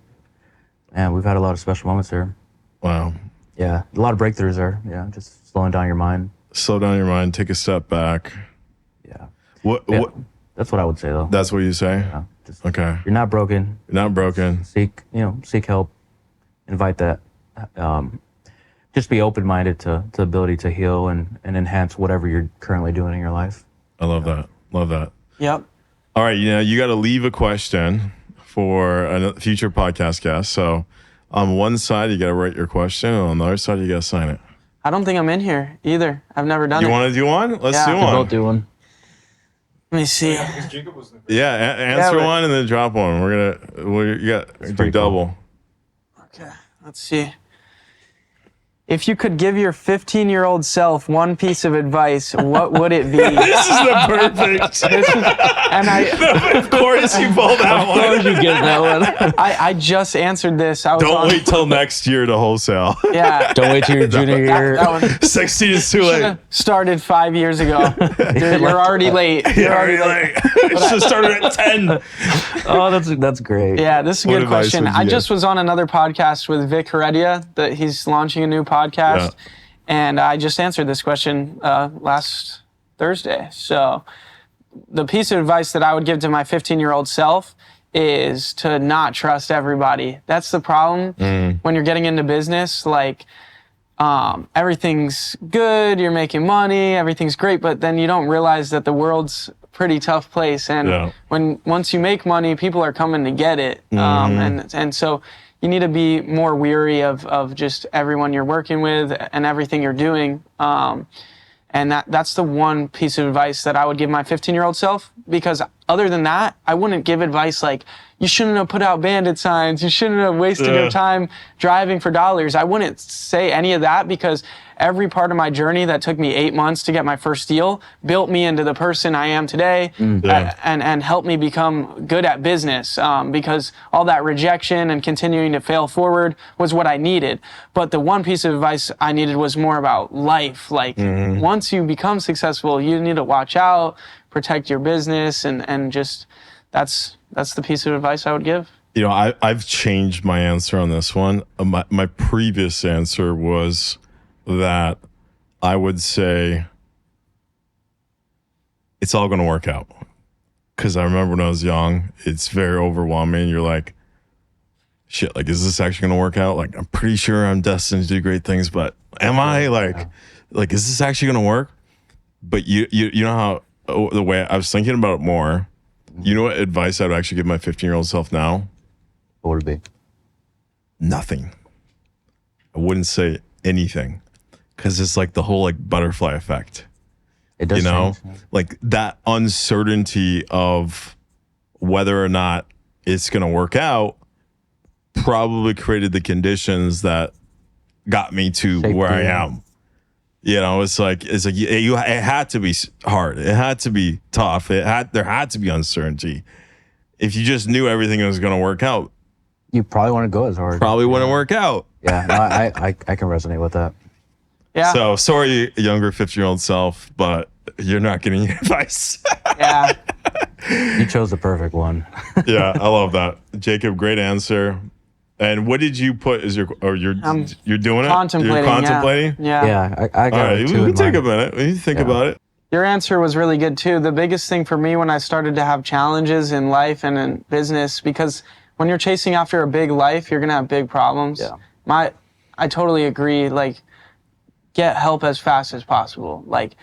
had a lot of special moments there. Wow. Yeah, a lot of breakthroughs there. Yeah, just slowing down your mind. Slow down your mind, take a step back. Yeah. What? Yeah, What? that's what I would say though. That's what you say. Yeah, just, Okay. You're not broken. You're not broken. Seek help. Invite that. Just be open-minded to the ability to heal and enhance whatever you're currently doing in your life. I love that. Love that. Yep. All right, you got to leave a question for a future podcast guest. So on one side, you got to write your question, and on the other side, you got to sign it. I don't think I'm in here either. I've never done it. You want to do one? Let's Yeah. do We one. Both do one. Let me see. Yeah, answer but- one and then drop one. You got do pretty double. Okay, let's see. If you could give your 15-year-old self one piece of advice, what would it be? This is the perfect. And Of course, you pulled that one. You get that one. I just answered this. I was Don't on, wait till next year to wholesale. Yeah. Don't wait till your junior year. That one 16 is too late. started 5 years ago. Dude, you're already late. You're already late. It should have started at 10. Oh, that's great. Yeah, this is a What good advice question. would you I give? just was on another podcast with Vic Heredia that he's launching a new podcast. Yeah. And I just answered this question last Thursday. So the piece of advice that I would give to my 15-year-old self is to not trust everybody. That's the problem when you're getting into business. Like, everything's good, you're making money, everything's great, but then you don't realize that the world's a pretty tough place. And Yeah. once you make money, people are coming to get it. And so you need to be more weary of just everyone you're working with and everything you're doing. And that's the one piece of advice that I would give my 15-year-old self, because other than that, I wouldn't give advice like, you shouldn't have put out Bandit signs, you shouldn't have wasted your time driving for dollars. I wouldn't say any of that, because every part of my journey that took me 8 months to get my first deal built me into the person I am today, and helped me become good at business, because all that rejection and continuing to fail forward was what I needed. But the one piece of advice I needed was more about life. Like, once you become successful, you need to watch out, protect your business, and just that's the piece of advice I would give. I've changed my answer on this one. My previous answer was that I would say it's all going to work out. Because I remember when I was young, it's very overwhelming. You're like, shit, like, is this actually going to work out? Like, I'm pretty sure I'm destined to do great things, but am I? Like, is this actually going to work? But you know how, the way I was thinking about it more, you know what advice I would actually give my 15-year-old self now? What would it be? Nothing. I wouldn't say anything, because it's like the whole like butterfly effect. It does change. Like that uncertainty of whether or not it's going to work out probably created the conditions that got me to Shaped where I you. am. It's like it had to be hard. It had to be tough. There had to be uncertainty. If you just knew everything was going to work out, You probably want to go as hard. probably wouldn't work out. Yeah, no, I can resonate with that. Yeah. So sorry, younger 50-year-old self, but you're not getting any advice. Yeah. You chose the perfect one. Yeah, I love that, Jacob. Great answer. And what did you put as you're doing it? Contemplating. You're contemplating. Yeah. Yeah, I All got right, it we too. can in take a mind. minute. We need to think about it. Your answer was really good too. The biggest thing for me when I started to have challenges in life and in business, because when you're chasing after a big life, you're gonna have big problems. Yeah. I totally agree. Like, get help as fast as possible. Like,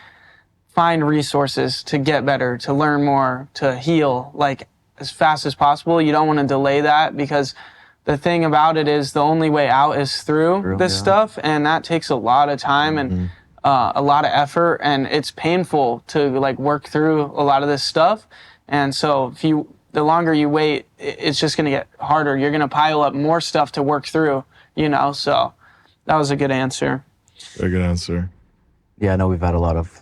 find resources to get better, to learn more, to heal, like, as fast as possible. You don't want to delay that, because the thing about it is the only way out is through this stuff, and that takes a lot of time and a lot of effort, and it's painful to like work through a lot of this stuff. And so the longer you wait, it's just going to get harder. You're going to pile up more stuff to work through, so that was a good answer. Very good answer. Yeah, I know we've had a lot of,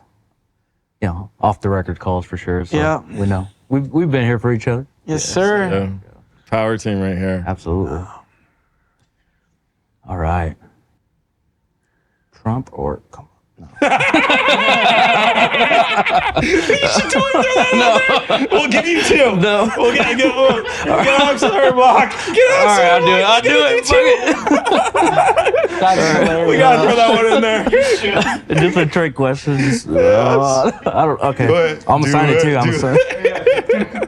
off the record calls for sure. So Yeah. we know we've been here for each other. Yes, sir. Yeah. Power team right here. Absolutely. All right. Trump or come on. No. We'll give you 2. No. We'll get Alex on her block. Get Alex All right, on her block. I'll do it. That's hilarious. We gotta throw that one in there. Just a trick question. I don't. Okay. Go ahead. I'm gonna sign it too. I'm Do gonna sign.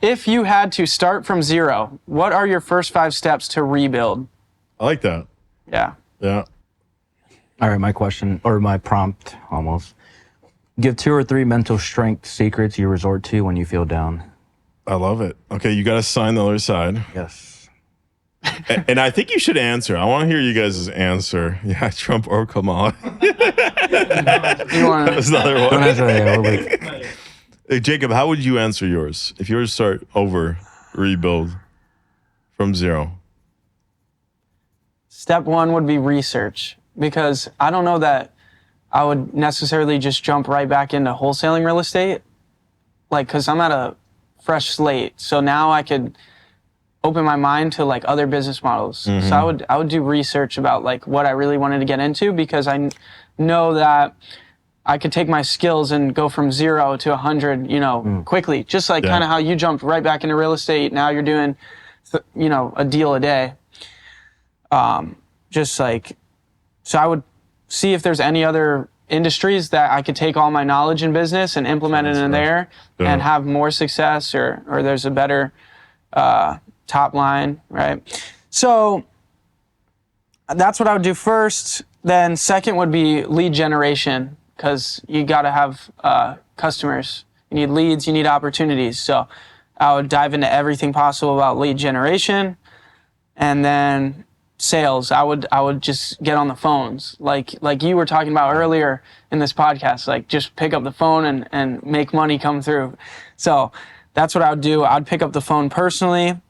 If you had to start from zero, what are your first 5 steps to rebuild? I like that. Yeah. Yeah. All right, my question, or my prompt almost. Give 2 or 3 mental strength secrets you resort to when you feel down. I love it. Okay, you got to sign the other side. Yes. And I think you should answer. I want to hear you guys' answer. Yeah, Trump or Kamala. You want That's another Don't one. answer that. We'll wait. Hey, Jacob, how would you answer yours? If you were to start over, rebuild from zero. Step 1 would be research, because I don't know that I would necessarily just jump right back into wholesaling real estate, like, because I'm at a fresh slate. So now I could open my mind to like other business models. So I would do research about like what I really wanted to get into, because I know that I could take my skills and go from 0 to 100, quickly. Just like kind of how you jumped right back into real estate. Now you're doing, a deal a day. Just like, so I would see if there's any other industries that I could take all my knowledge in business and implement it in there and have more success, or there's a better top line, right? So that's what I would do first. Then second would be lead generation, because you got to have customers. You need leads, you need opportunities. So I would dive into everything possible about lead generation. And then sales, I would just get on the phones, like you were talking about earlier in this podcast, like just pick up the phone and make money come through. So that's what I would do. I'd pick up the phone personally,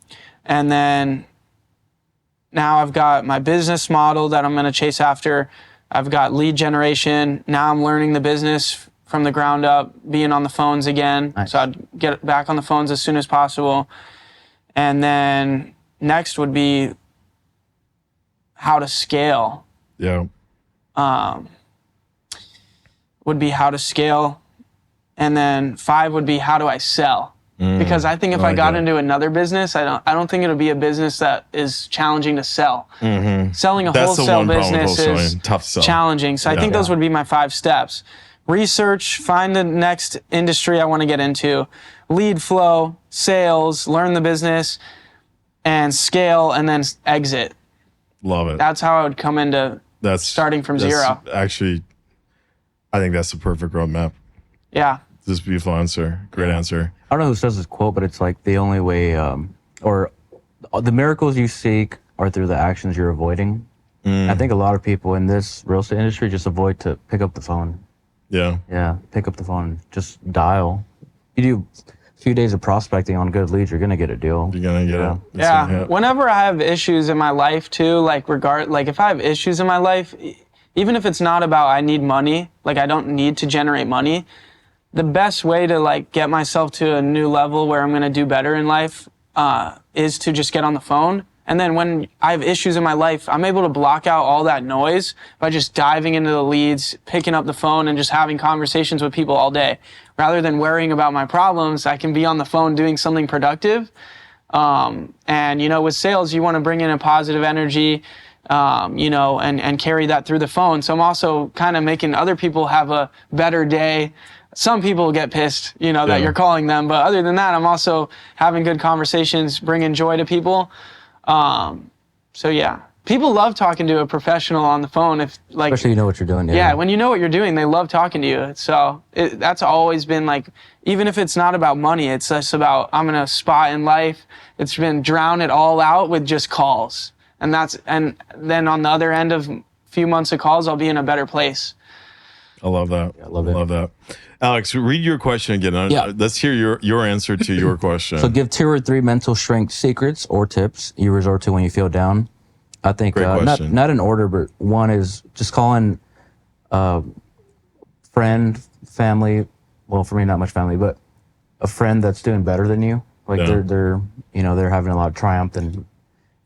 and then now I've got my business model that I'm going to chase after. I've got lead generation. Now I'm learning the business from the ground up, being on the phones again. Nice. So I'd get back on the phones as soon as possible. And then next would be how to scale. Yeah. Would be how to scale. And then 5 would be how do I sell? Because I think if I got into another business, I don't think it'll be a business that is challenging to sell. Selling a That's the wholesale one problem with business is wholesaling. Tough to sell. challenging. So I think those would be my 5 steps. Research, find the next industry I want to get into, lead flow, sales, learn the business, and scale, and then exit. Love it. That's how I would come into starting from zero. Actually, I think that's the perfect roadmap. Yeah. This is a beautiful answer. Great answer. I don't know who says this quote, but it's like the only way, or the miracles you seek are through the actions you're avoiding. I think a lot of people in this real estate industry just avoid to pick up the phone. Yeah. Yeah, pick up the phone, just dial. You do a few days of prospecting on good leads, you're gonna get a deal. You're going to get it. It's Yeah. gonna hit. Whenever I have issues in my life too, like if I have issues in my life, even if it's not about I need money, like I don't need to generate money, the best way to like get myself to a new level where I'm going to do better in life is to just get on the phone. And then when I have issues in my life, I'm able to block out all that noise by just diving into the leads, picking up the phone, and just having conversations with people all day. Rather than worrying about my problems, I can be on the phone doing something productive. And, with sales, you want to bring in a positive energy, and carry that through the phone. So I'm also kind of making other people have a better day. Some people get pissed, that you're calling them. But other than that, I'm also having good conversations, bringing joy to people. So yeah, people love talking to a professional on the phone. Especially you know what you're doing. Yeah, when you know what you're doing, they love talking to you. So that's always been like, even if it's not about money, it's just about, I'm in a spot in life. It's been drown it all out with just calls. And then on the other end of a few months of calls, I'll be in a better place. I love that. I love it. Love that. Alex, read your question again. Yeah. Let's hear your answer to your question. So give 2 or 3 mental strength secrets or tips you resort to when you feel down. I think Great question. not in order, but one is just calling friend, family. Well, for me, not much family, but a friend that's doing better than you. Like they're having a lot of triumph and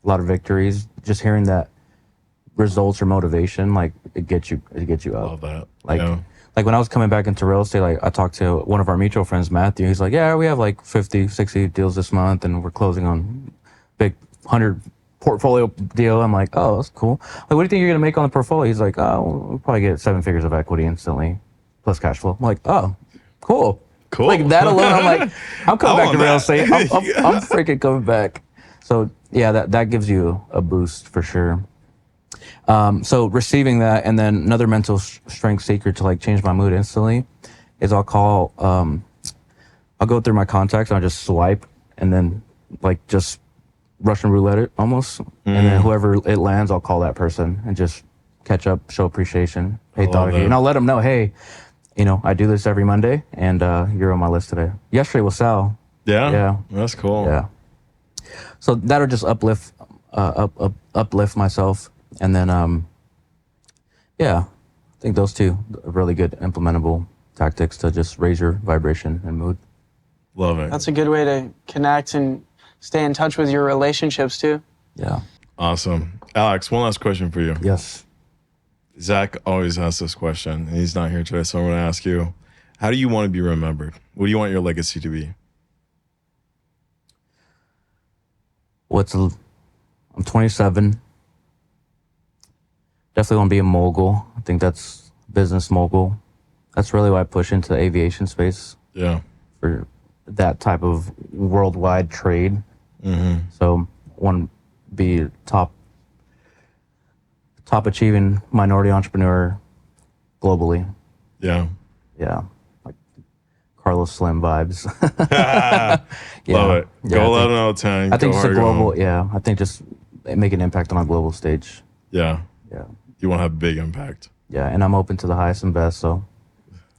a lot of victories. Just hearing that results or motivation, like it gets you up. Love that. Like, yeah. like when I was coming back into real estate, like I talked to one of our mutual friends, Matthew. He's like, yeah, we have like 50, 60 deals this month and we're closing on big 100 portfolio deal. I'm like, oh, that's cool. Like, what do you think you're going to make on the portfolio? He's like, oh, we'll probably get 7 figures of equity instantly plus cash flow. I'm like, oh, cool. Cool. Like that alone, I'm like, I'm coming back to real that. estate. I'm freaking coming back. So yeah, that gives you a boost for sure. So receiving that, and then another mental strength secret to like change my mood instantly is I'll go through my contacts and I'll just swipe and then like just Russian roulette it almost. And then whoever it lands, I'll call that person and just catch up, show appreciation. Hey, thought of you. And I'll let them know, hey, you know, I do this every Monday and you're on my list today. Yesterday was Sal. Yeah. Yeah. That's cool. Yeah. So that'll just uplift myself. And then, yeah, I think those two are really good implementable tactics to just raise your vibration and mood. Love it. That's a good way to connect and stay in touch with your relationships too. Yeah. Awesome. Alex, one last question for you. Yes. Zach always asks this question, and he's not here today, so I'm going to ask you, how do you want to be remembered? What do you want your legacy to be? I'm 27. Definitely want to be a mogul. I think that's business mogul. That's really why I push into the aviation space. Yeah. For that type of worldwide trade. So want to be top achieving minority entrepreneur globally. Yeah. Yeah. Like Carlos Slim vibes. Love it. Yeah, Go 11 out of 10. I think Go just a hard, go global, home. yeah. I think just make an impact on a global stage. Yeah. Yeah. You want to have big impact. Yeah. And I'm open to the highest and best. So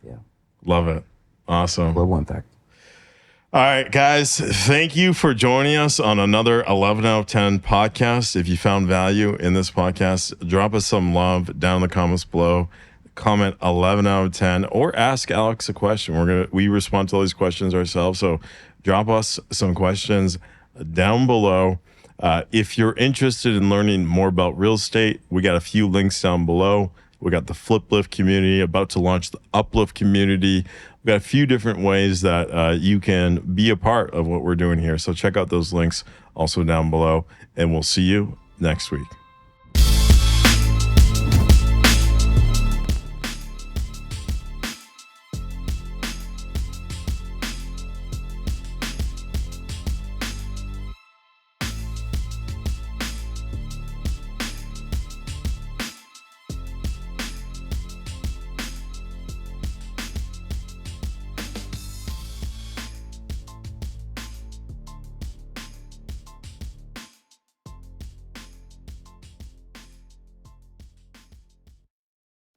yeah. Love it. Awesome. Global impact. All right, guys, thank you for joining us on another 11 out of 10 podcast. If you found value in this podcast, drop us some love down in the comments below. Comment 11 out of 10 or ask Alex a question. We respond to all these questions ourselves. So drop us some questions down below. If you're interested in learning more about real estate, we got a few links down below. We got the FlipLift community, about to launch the Uplift community. We've got a few different ways that you can be a part of what we're doing here. So check out those links also down below, and we'll see you next week.